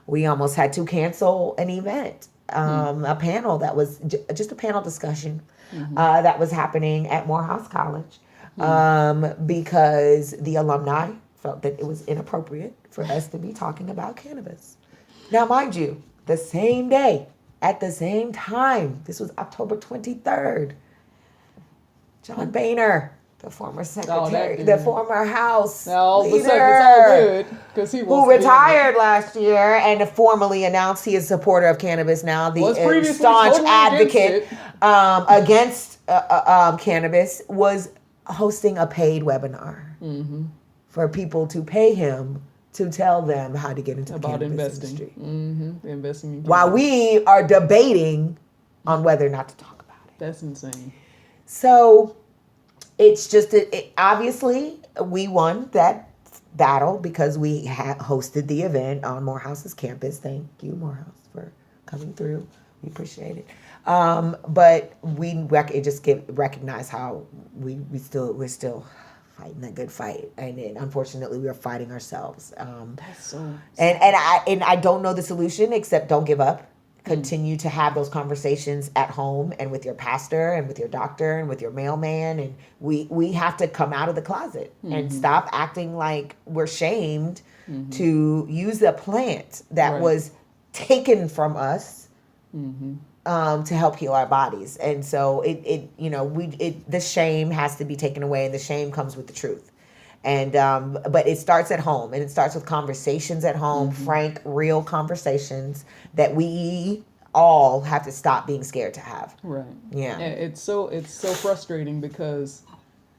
B: we almost had to cancel an event, a panel that was just a panel discussion that was happening at Morehouse College. Because the alumni felt that it was inappropriate for us to be talking about cannabis. Now, mind you, the same day, at the same time, this was October 23rd, John Boehner, the former secretary, the former House leader,
A: it's all good, 'cause
B: who retired last year and formally announced he is a supporter of cannabis now, the staunch
A: totally
B: advocate against cannabis, was hosting a paid webinar for people to pay him to tell them how to get into the cannabis industry.
A: Investing in
B: while we are debating on whether or not to talk about it.
A: That's insane.
B: So it's just, obviously, we won that battle because we hosted the event on Morehouse's campus. Thank you, Morehouse, for coming through. We appreciate it. But we recognize how we're still fighting a good fight, and then unfortunately we are fighting ourselves.
A: That's so
B: and I don't know the solution except don't give up. Continue to have those conversations at home and with your pastor and with your doctor and with your mailman, and we have to come out of the closet and stop acting like we're shamed to use a plant that was taken from us. To help heal our bodies. And so the shame has to be taken away, and the shame comes with the truth. And but it starts at home, and it starts with conversations at home, frank, real conversations that we all have to stop being scared to have.
A: Right.
B: Yeah.
A: And it's so frustrating because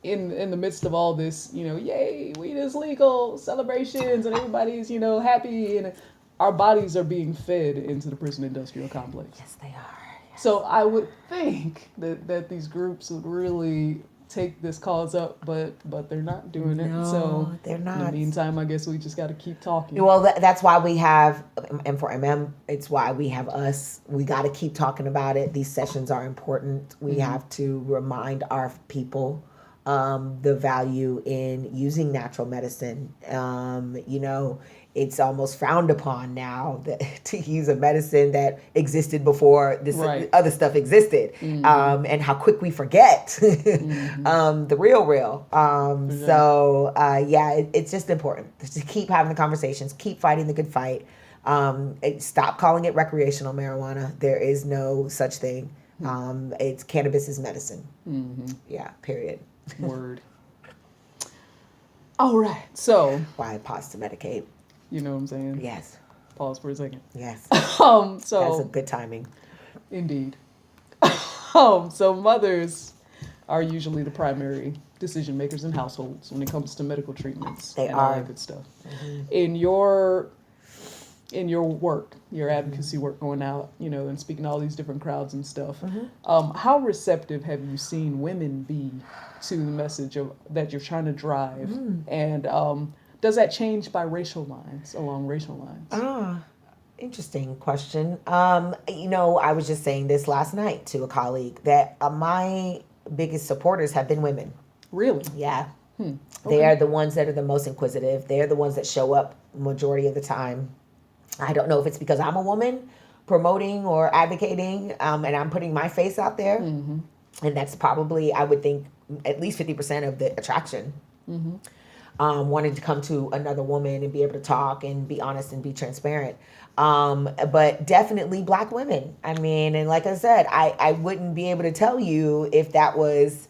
A: in the midst of all this, yay, weed is legal, celebrations, and everybody's, happy, and our bodies are being fed into the prison industrial complex.
B: Yes, they are. Yes.
A: So I would think that these groups would really take this cause up, but they're not doing it.
B: No,
A: So
B: they're not.
A: In the meantime, I guess we just got to keep talking.
B: Well, that's why we have M4MM. It's why we have us. We got to keep talking about it. These sessions are important. We have to remind our people the value in using natural medicine. It's almost frowned upon now to use a medicine that existed before this other stuff existed, and how quick we forget the real. So it's just important to keep having the conversations, keep fighting the good fight. Stop calling it recreational marijuana. There is no such thing. It's cannabis is medicine. Yeah, period.
A: Word. All right, so
B: why I pause to medicate.
A: You know what I'm saying?
B: Yes.
A: Pause for a second.
B: Yes.
A: So
B: that's a good timing.
A: Indeed. So mothers are usually the primary decision makers in households when it comes to medical treatments.
B: They
A: and
B: are.
A: All that good stuff. In your work, your advocacy work, going out, and speaking to all these different crowds and stuff, how receptive have you seen women be to the message that you're trying to drive? And does that change by along racial lines?
B: Interesting question. I was just saying this last night to a colleague that my biggest supporters have been women.
A: Really?
B: Yeah.
A: Okay.
B: They are the ones that are the most inquisitive. They're the ones that show up majority of the time. I don't know if it's because I'm a woman promoting or advocating, and I'm putting my face out there. And that's probably, I would think, at least 50% of the attraction. Wanting to come to another woman and be able to talk and be honest and be transparent. But definitely Black women. I mean, and like I said, I wouldn't be able to tell you if that was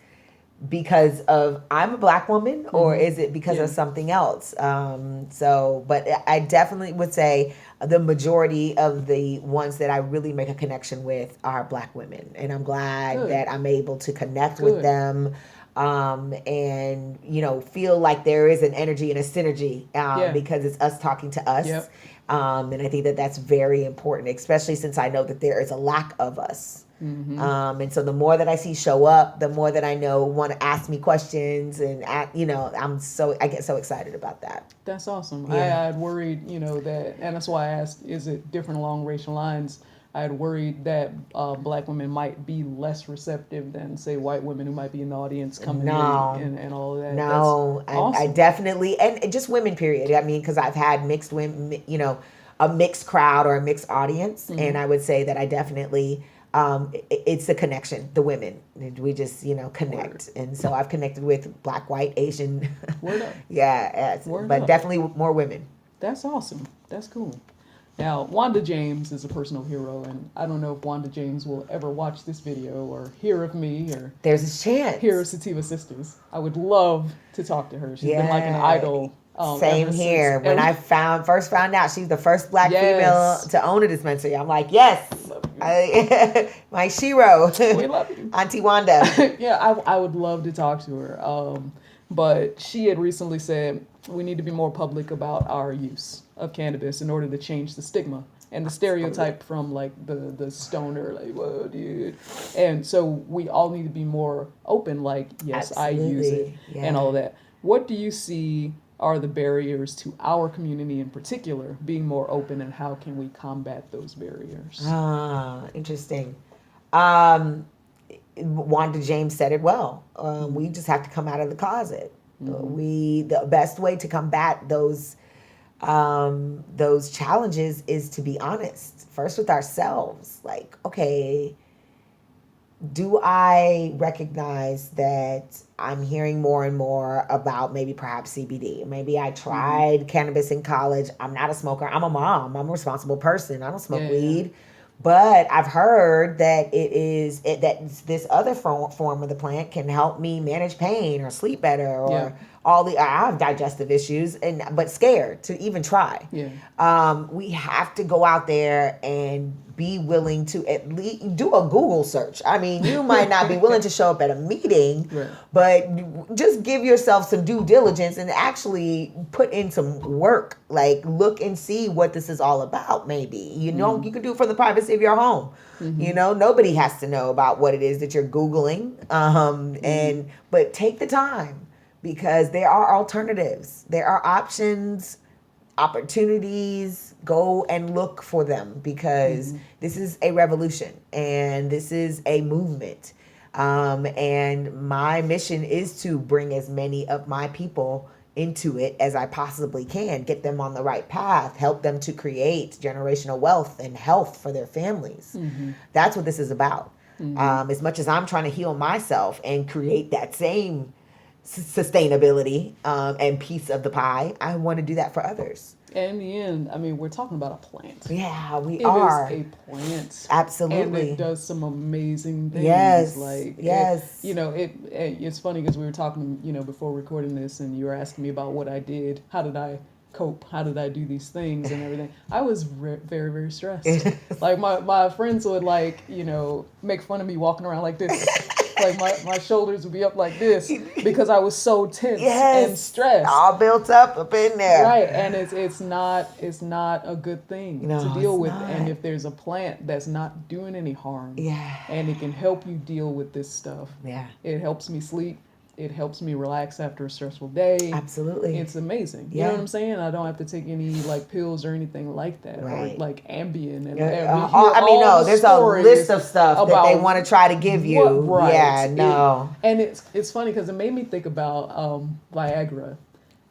B: because of I'm a Black woman or is it because of something else. But I definitely would say the majority of the ones that I really make a connection with are Black women. And I'm glad that I'm able to connect with them. And feel like there is an energy and a synergy because it's us talking to us.
A: Yep.
B: And I think that that's very important, especially since I know that there is a lack of us. And so the more that I see show up, the more that I know want to ask me questions, and I get so excited about that.
A: That's awesome.
B: Yeah.
A: I had worried, that, and that's why I asked, is it different along racial lines? I had worried that Black women might be less receptive than, say, white women who might be in the audience coming in and all of that.
B: No,
A: awesome.
B: I definitely, and just women, period. I mean, because I've had mixed women, a mixed crowd or a mixed audience. And I would say that I definitely, it's the connection, the women. We just, connect. Word. And so I've connected with Black, white, Asian.
A: Word up.
B: Yeah,
A: Word
B: but
A: up.
B: Definitely more women.
A: That's awesome. That's cool. Now, Wanda James is a personal hero, and I don't know if Wanda James will ever watch this video or hear of me or
B: there's a chance.
A: Hear of Sativah Sistahs. I would love to talk to her. She's been like an idol.
B: Same here. When I first found out she's the first Black female to own a dispensary, I'm like, yes, my shiro.
A: We love you,
B: Auntie Wanda.
A: Yeah, I would love to talk to her. But she had recently said we need to be more public about our use of cannabis in order to change the stigma and the stereotype from like the stoner, like, whoa, dude. And so we all need to be more open, like, yes, absolutely. I use it and all that. What do you see are the barriers to our community in particular being more open, and how can we combat those barriers?
B: Interesting. Wanda James said it well. We just have to come out of the closet. The best way to combat those challenges is to be honest first with ourselves. Like, okay, do I recognize that I'm hearing more and more about maybe perhaps CBD? Maybe I tried cannabis in college. I'm not a smoker. I'm a mom. I'm a responsible person. I don't smoke weed. But I've heard that that this other form of the plant can help me manage pain or sleep better or I have digestive issues, but scared to even try.
A: Yeah.
B: We have to go out there and be willing to at least do a Google search. I mean, you might not be willing to show up at a meeting,
A: Right.
B: but just give yourself some due diligence and actually put in some work. Like, look and see what this is all about. Maybe you can do it from the privacy of your home. Nobody has to know about what it is that you're Googling. But take the time, because there are alternatives. There are options, opportunities. Go and look for them, because this is a revolution and this is a movement. And my mission is to bring as many of my people into it as I possibly can, get them on the right path, help them to create generational wealth and health for their families. That's what this is about. As much as I'm trying to heal myself and create that same sustainability and piece of the pie, I want to do that for others.
A: And in the end, I mean, we're talking about a plant.
B: Yeah, we are.
A: It is a plant.
B: Absolutely.
A: And it does some amazing things.
B: Yes.
A: Yes. It's funny because we were talking, before recording this, and you were asking me about what I did. How did I cope? How did I do these things and everything? I was very, very stressed. Like my friends would make fun of me walking around like this. Like my shoulders would be up like this because I was so tense and stressed.
B: All built up in there.
A: Right, and it's not a good thing to deal with.
B: Not.
A: And if there's a plant that's not doing any harm, and it can help you deal with this stuff. Yeah, it helps me sleep. It helps me relax after a stressful day.
B: Absolutely.
A: It's amazing. You know what I'm saying? I don't have to take any pills or anything like that.
B: Right.
A: Or Ambien. And
B: there's a list of stuff that they want to try to give you.
A: Right.
B: Yeah, no.
A: And it's funny because it made me think about Viagra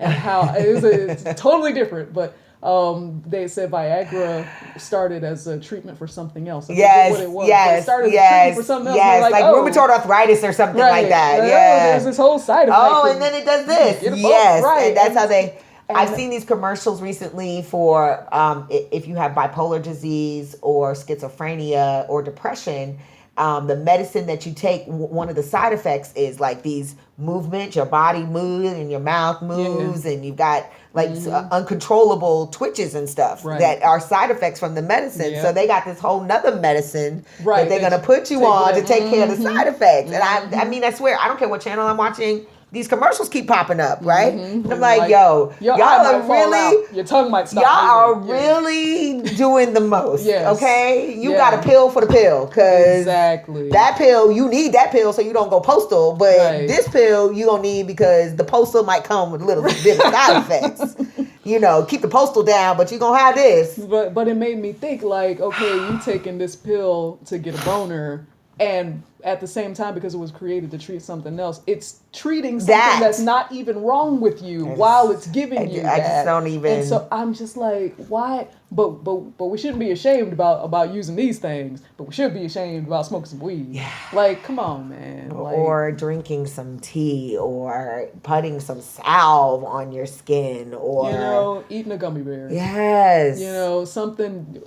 A: and how it's totally different, but they said Viagra started as a treatment for something else.
B: Yes,
A: what it was. It started as a treatment for something else.
B: Yes, like rheumatoid arthritis or something like that.
A: There's this whole side effect.
B: And then it does this. Yes, and that's how they... I've seen these commercials recently for if you have bipolar disease or schizophrenia or depression, the medicine that you take, one of the side effects is like these movements, your body moves and your mouth moves, and you've got uncontrollable twitches and stuff that are side effects from the medicine. So they got this whole nother medicine that they're going to put you on to take care of the side effects. And I mean, I swear, I don't care what channel I'm watching. These commercials keep popping up, right? And I'm like, y'all are really,
A: your tongue might stop.
B: Y'all are really doing the most. Okay, you got a pill for the pill, because that pill, you need that pill so you don't go postal. But this pill you don't need because the postal might come with a little bit of side effects. Keep the postal down, but you're gonna have this.
A: But it made me think okay, you taking this pill to get a boner, and at the same time, because it was created to treat something else, it's treating something that's not even wrong with you while it's giving you that.
B: I just don't even.
A: And so I'm just like, why? But we shouldn't be ashamed about using these things. But we should be ashamed about smoking some weed. Yeah. Come on, man.
B: Or drinking some tea, or putting some salve on your skin, or
A: eating a gummy bear.
B: Yes.
A: Something.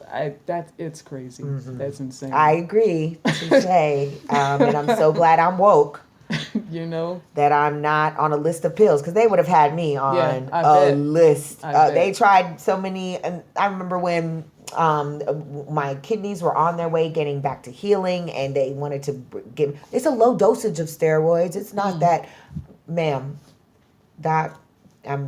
A: It's crazy. That's insane.
B: I agree. Touché. And I'm so glad I'm woke. That I'm not on a list of pills, because they would have had me on a list. They tried so many, and I remember when my kidneys were on their way getting back to healing, and they wanted to give. It's a low dosage of steroids. It's not that, ma'am, doc.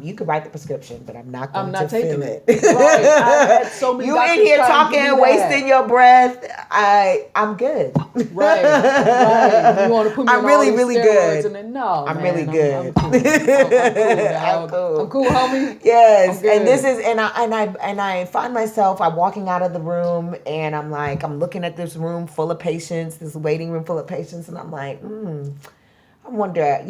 B: You could write the prescription, but I'm not going to fill it.
A: Right. I've had so many.
B: You in here talking, wasting your breath. I'm good.
A: Right. You want to put me on
B: really,
A: all these
B: really
A: steroids
B: good.
A: And then, no,
B: I'm
A: man,
B: really good.
A: I'm cool. I'm cool. I'm cool, homie.
B: Yes, and this is, and I find myself, I'm walking out of the room, and I'm like, I'm looking at this room full of patients, this waiting room full of patients, and I'm like, I wonder,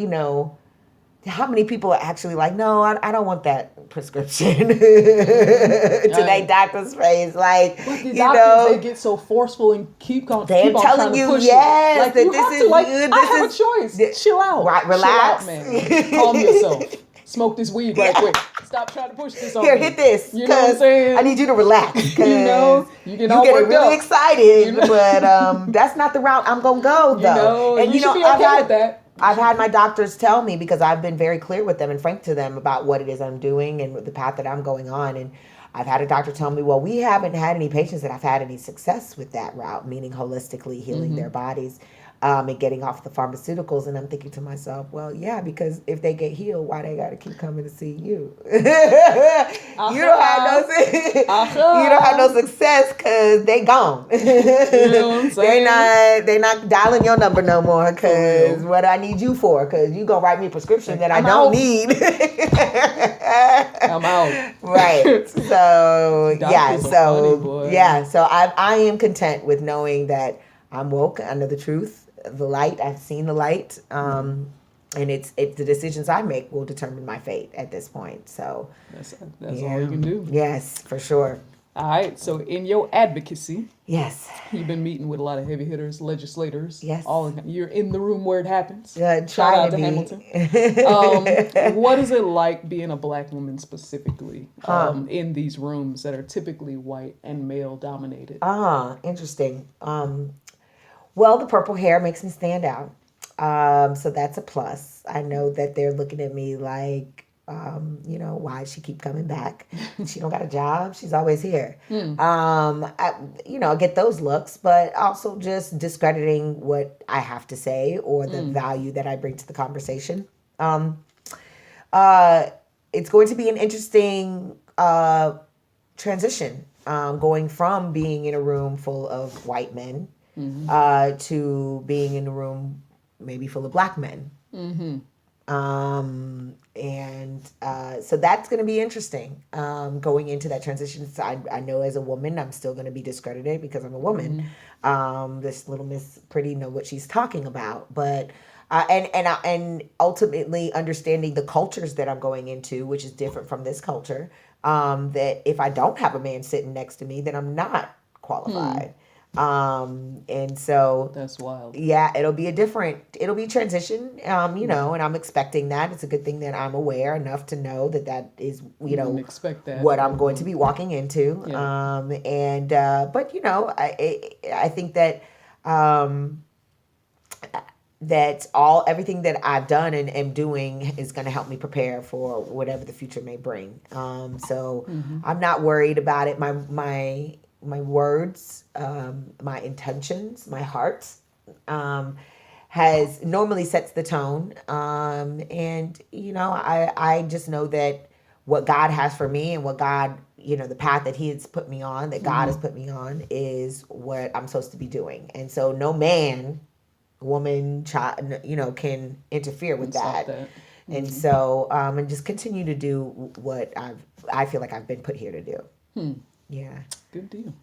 B: how many people are actually like, no, I don't want that prescription to their doctor's face. Like,
A: but the doctors, they get so forceful and keep on telling you,
B: yes,
A: that I have a choice. Chill out.
B: Right, relax.
A: Chill out, man. Calm yourself. Smoke this weed right quick. Stop trying to push this on
B: Here,
A: me.
B: hit this.
A: You know what I'm saying?
B: I need you to relax.
A: You get
B: really
A: up.
B: excited, but that's not the route I'm gonna go though.
A: And you should be okay with that.
B: I've had my doctors tell me, because I've been very clear with them and frank to them about what it is I'm doing and the path that I'm going on. And I've had a doctor tell me, well, we haven't had any patients that have had any success with that route, meaning holistically healing their bodies and getting off the pharmaceuticals. And I'm thinking to myself, well, yeah, because if they get healed, why they got to keep coming to see you? You don't have no success because they gone.
A: You know what I'm saying?
B: They're not dialing your number no more, because what I need you for, because you gonna write me a prescription that I don't need.
A: I'm out.
B: Right. So
A: Doctors are funny, boy.
B: So I am content with knowing that I'm woke. I know the truth, the light. I've seen the light. And it's the decisions I make will determine my fate at this point. So
A: that's all you can do.
B: Yes, for sure.
A: All right. So in your advocacy,
B: yes,
A: you've been meeting with a lot of heavy hitters, legislators.
B: Yes,
A: you're in the room where it happens.
B: Shout
A: out to Hamilton. What is it like being a Black woman specifically in these rooms that are typically white and male dominated?
B: Interesting. Well, the purple hair makes me stand out. So that's a plus. I know that they're looking at me like, why she keep coming back? She don't got a job. She's always here. I get those looks, but also just discrediting what I have to say or the value that I bring to the conversation. It's going to be an interesting transition, going from being in a room full of white men to being in a room maybe full of Black men. So that's going to be interesting, going into that transition. So I know as a woman, I'm still going to be discredited because I'm a woman. This little Miss Pretty know what she's talking about, but and ultimately understanding the cultures that I'm going into, which is different from this culture. That if I don't have a man sitting next to me, then I'm not qualified. And so
A: that's wild.
B: Yeah, it'll be transition, and I'm expecting that. It's a good thing that I'm aware enough to know that is,
A: expect that
B: what I'm going to be walking into.
A: Yeah.
B: But I think that, that everything that I've done and am doing is going to help me prepare for whatever the future may bring. I'm not worried about it. My words, my intentions, my heart, has normally sets the tone. I just know that what God has for me and what God, the path that He has put me on, that God has put me on, is what I'm supposed to be doing. And so no man, woman, child, can interfere with that. And so, and just continue to do what I feel like I've been put here to do. Yeah.
A: Good deal.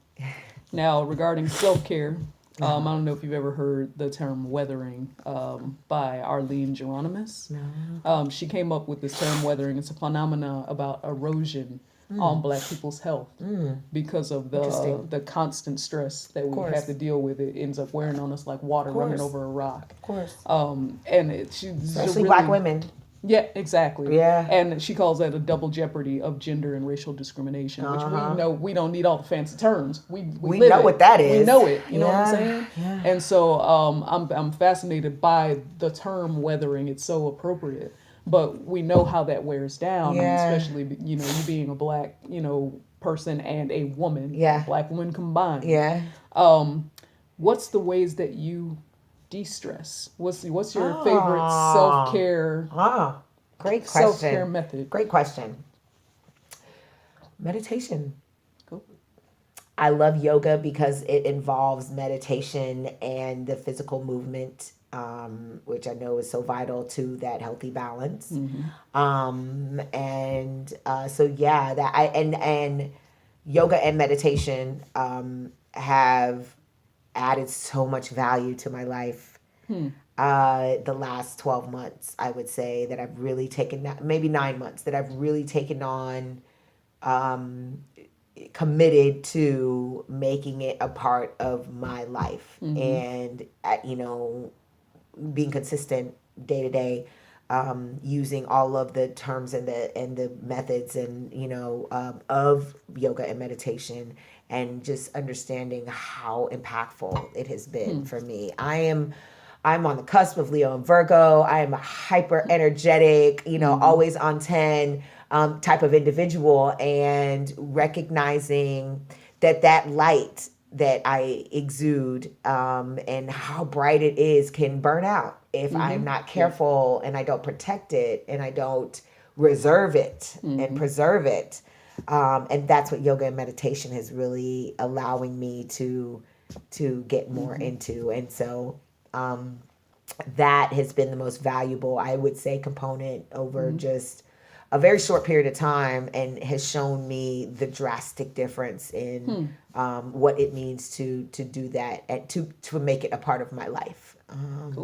A: Now, regarding self-care, I don't know if you've ever heard the term weathering by Arlene Geronimus.
B: No.
A: She came up with this term weathering. It's a phenomena about erosion on Black people's health because of the constant stress that we have to deal with. It ends up wearing on us like water running over a rock.
B: Of course.
A: Especially
B: Black women.
A: Yeah, exactly.
B: Yeah.
A: And she calls that a double jeopardy of gender and racial discrimination, which we know we don't need all the fancy terms. We live
B: know
A: it.
B: what that is.
A: We know it. You know what I'm saying?
B: Yeah.
A: And so I'm fascinated by the term weathering. It's so appropriate. But we know how that wears down, and especially you being a Black person and a woman, Black woman combined.
B: Yeah.
A: What's the ways that you de-stress? What's your favorite self-care?
B: Great question.
A: Self-care method.
B: Great question. Meditation.
A: Cool.
B: I love yoga because it involves meditation and the physical movement, which I know is so vital to that healthy balance. And yoga and meditation have added so much value to my life. The last 12 months, I would say, that I've really taken, maybe 9 months, that I've really taken on, committed to making it a part of my life. And, being consistent day to day, using all of the terms and the methods and, of yoga and meditation, and just understanding how impactful it has been for me. I am I'm on the cusp of Leo and Virgo. I am a hyper energetic, always on 10 type of individual, and recognizing that light that I exude and how bright it is can burn out if I'm not careful and I don't protect it and I don't reserve it and preserve it. And that's what yoga and meditation is really allowing me to get more into. And so that has been the most valuable, I would say, component over just a very short period of time, and has shown me the drastic difference in what it means to do that and to make it a part of my life.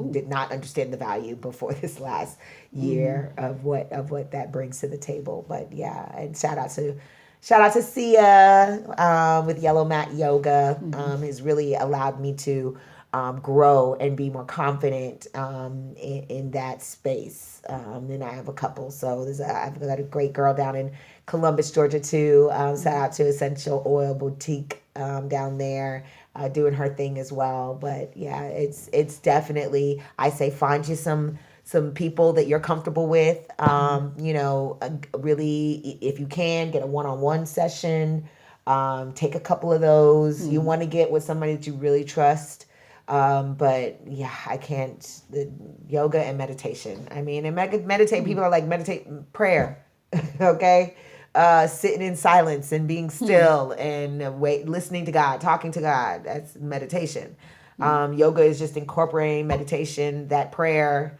B: Did not understand the value before this last year of what that brings to the table. But yeah, and shout out to Sia with Yellow Mat Yoga. Has really allowed me to grow and be more confident in that space. And I have a couple. So I've got a great girl down in Columbus, Georgia, too. Shout out to Essential Oil Boutique down there, doing her thing as well. But yeah, it's definitely, I say, find you some people that you're comfortable with. Really, if you can, get a one-on-one session. Take a couple of those. You want to get with somebody that you really trust. But yeah, I can't. The yoga and meditation. I mean, and meditate. People are like meditate, prayer. Okay, sitting in silence and being still and listening to God, talking to God. That's meditation. Yoga is just incorporating meditation, that prayer,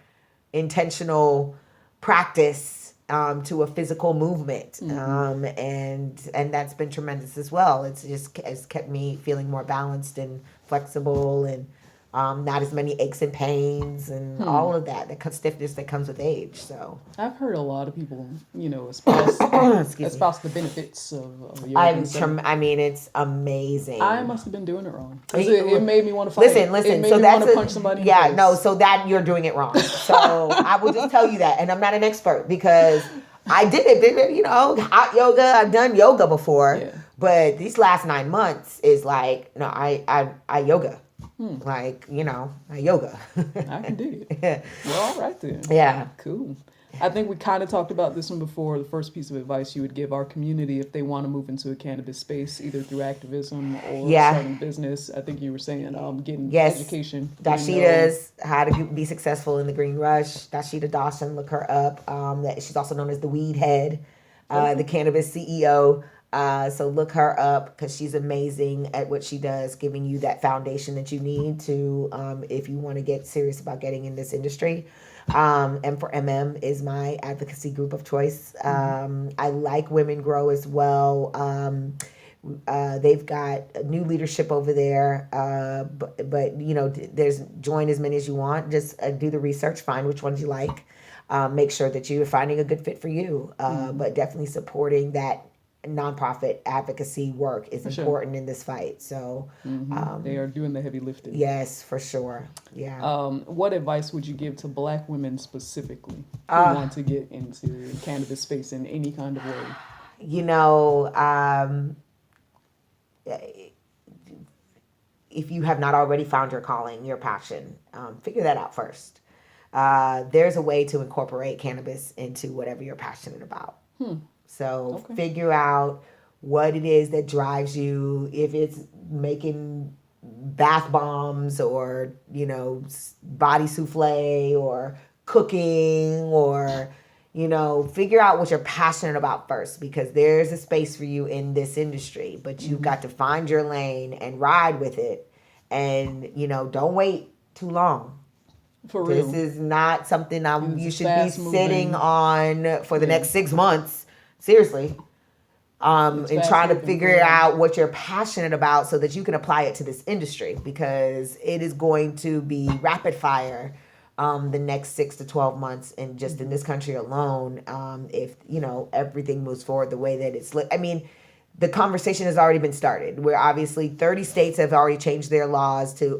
B: intentional practice to a physical movement, and that's been tremendous as well. It's kept me feeling more balanced and flexible, and not as many aches and pains and all of that stiffness that comes with age. So
A: I've heard a lot of people, espouse the benefits of yoga.
B: I mean, it's amazing.
A: I must have been doing it wrong. It made me want to fight.
B: Listen.
A: It made
B: so
A: me
B: that's
A: want to punch somebody.
B: Yeah, no. So that you're doing it wrong. So I will just tell you that, and I'm not an expert because I did it. Hot yoga. I've done yoga before, but these last 9 months is like, no, I yoga. Like, I yoga.
A: I can dig it. Well, all right then.
B: Yeah.
A: Cool. I think we kind of talked about this one before. The first piece of advice you would give our community if they want to move into a cannabis space, either through activism or starting business. I think you were saying getting education.
B: Dashida's How to Be Successful in the Green Rush. Dashida Dawson, look her up. She's also known as the Weed Head, the cannabis CEO. So look her up because she's amazing at what she does, giving you that foundation that you need to, if you want to get serious about getting in this industry. M4MM is my advocacy group of choice. I like Women Grow as well. They've got new leadership over there, but there's join as many as you want. Just do the research, find which ones you like. Make sure that you're finding a good fit for you, but definitely supporting that nonprofit advocacy work is important in this fight. So
A: they are doing the heavy lifting.
B: Yes, for sure. Yeah.
A: What advice would you give to Black women specifically who want to get into cannabis space in any kind of way?
B: If you have not already found your calling, your passion, figure that out first. There's a way to incorporate cannabis into whatever you're passionate about. So figure out what it is that drives you. If it's making bath bombs or, body souffle or cooking or, figure out what you're passionate about first, because there's a space for you in this industry, but you've got to find your lane and ride with it. And, don't wait too long.
A: For real.
B: This is not something you should be sitting on for the next 6 months. Seriously. And trying to figure out what you're passionate about so that you can apply it to this industry, because it is going to be rapid fire the next 6 to 12 months, and just in this country alone, if everything moves forward the way that it's the conversation has already been started. Where obviously 30 states have already changed their laws to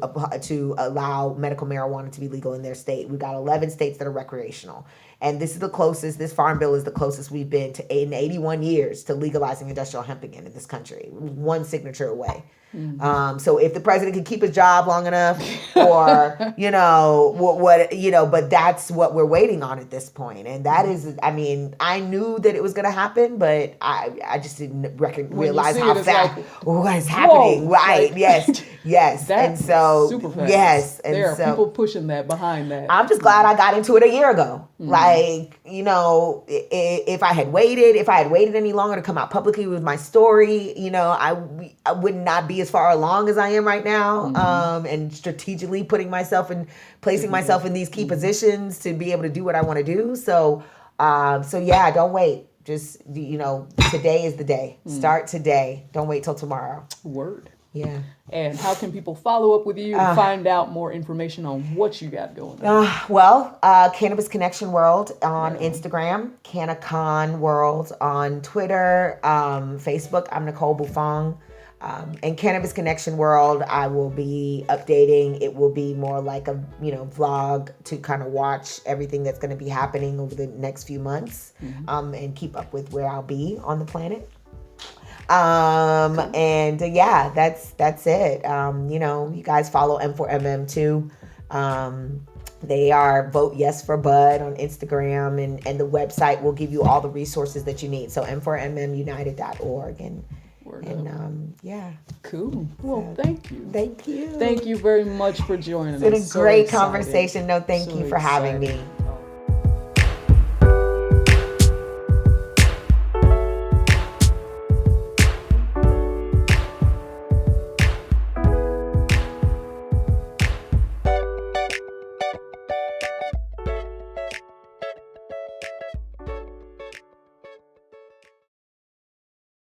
B: allow medical marijuana to be legal in their state. We've got 11 states that are recreational. And this is the closest, this farm bill is the closest we've been to in 81 years to legalizing industrial hemp again in this country, one signature away. So if the president can keep his job long enough, or but that's what we're waiting on at this point. And that is, I mean, I knew that it was going to happen, but I just didn't realize how fast what is happening.
A: Whoa,
B: right?
A: like,
B: yes. And so
A: super fast.
B: yes, and
A: there are
B: so
A: people pushing that behind that.
B: I'm just glad I got into it a year ago. Like, if I had waited any longer to come out publicly with my story, I would not be as far along as I am right now. And strategically placing myself in these key positions to be able to do what I want to do. So yeah, don't wait. Just, today is the day. Start today. Don't wait till tomorrow.
A: Word.
B: Yeah.
A: And how can people follow up with you and find out more information on what you got going on?
B: Cannabis Connection World on Instagram, CannaCon World on Twitter, Facebook. I'm Nicole Buffong. And Cannabis Connection World, I will be updating. It will be more like a vlog to kind of watch everything that's going to be happening over the next few months, and keep up with where I'll be on the planet. And that's it. You guys follow M4MM too. They are Vote Yes for Bud on Instagram, and the website will give you all the resources that you need. So m4mmunited.org and
A: Cool. Well, thank you.
B: Thank you.
A: Thank you very much for joining us.
B: It's been a great conversation. No, thank you for having me.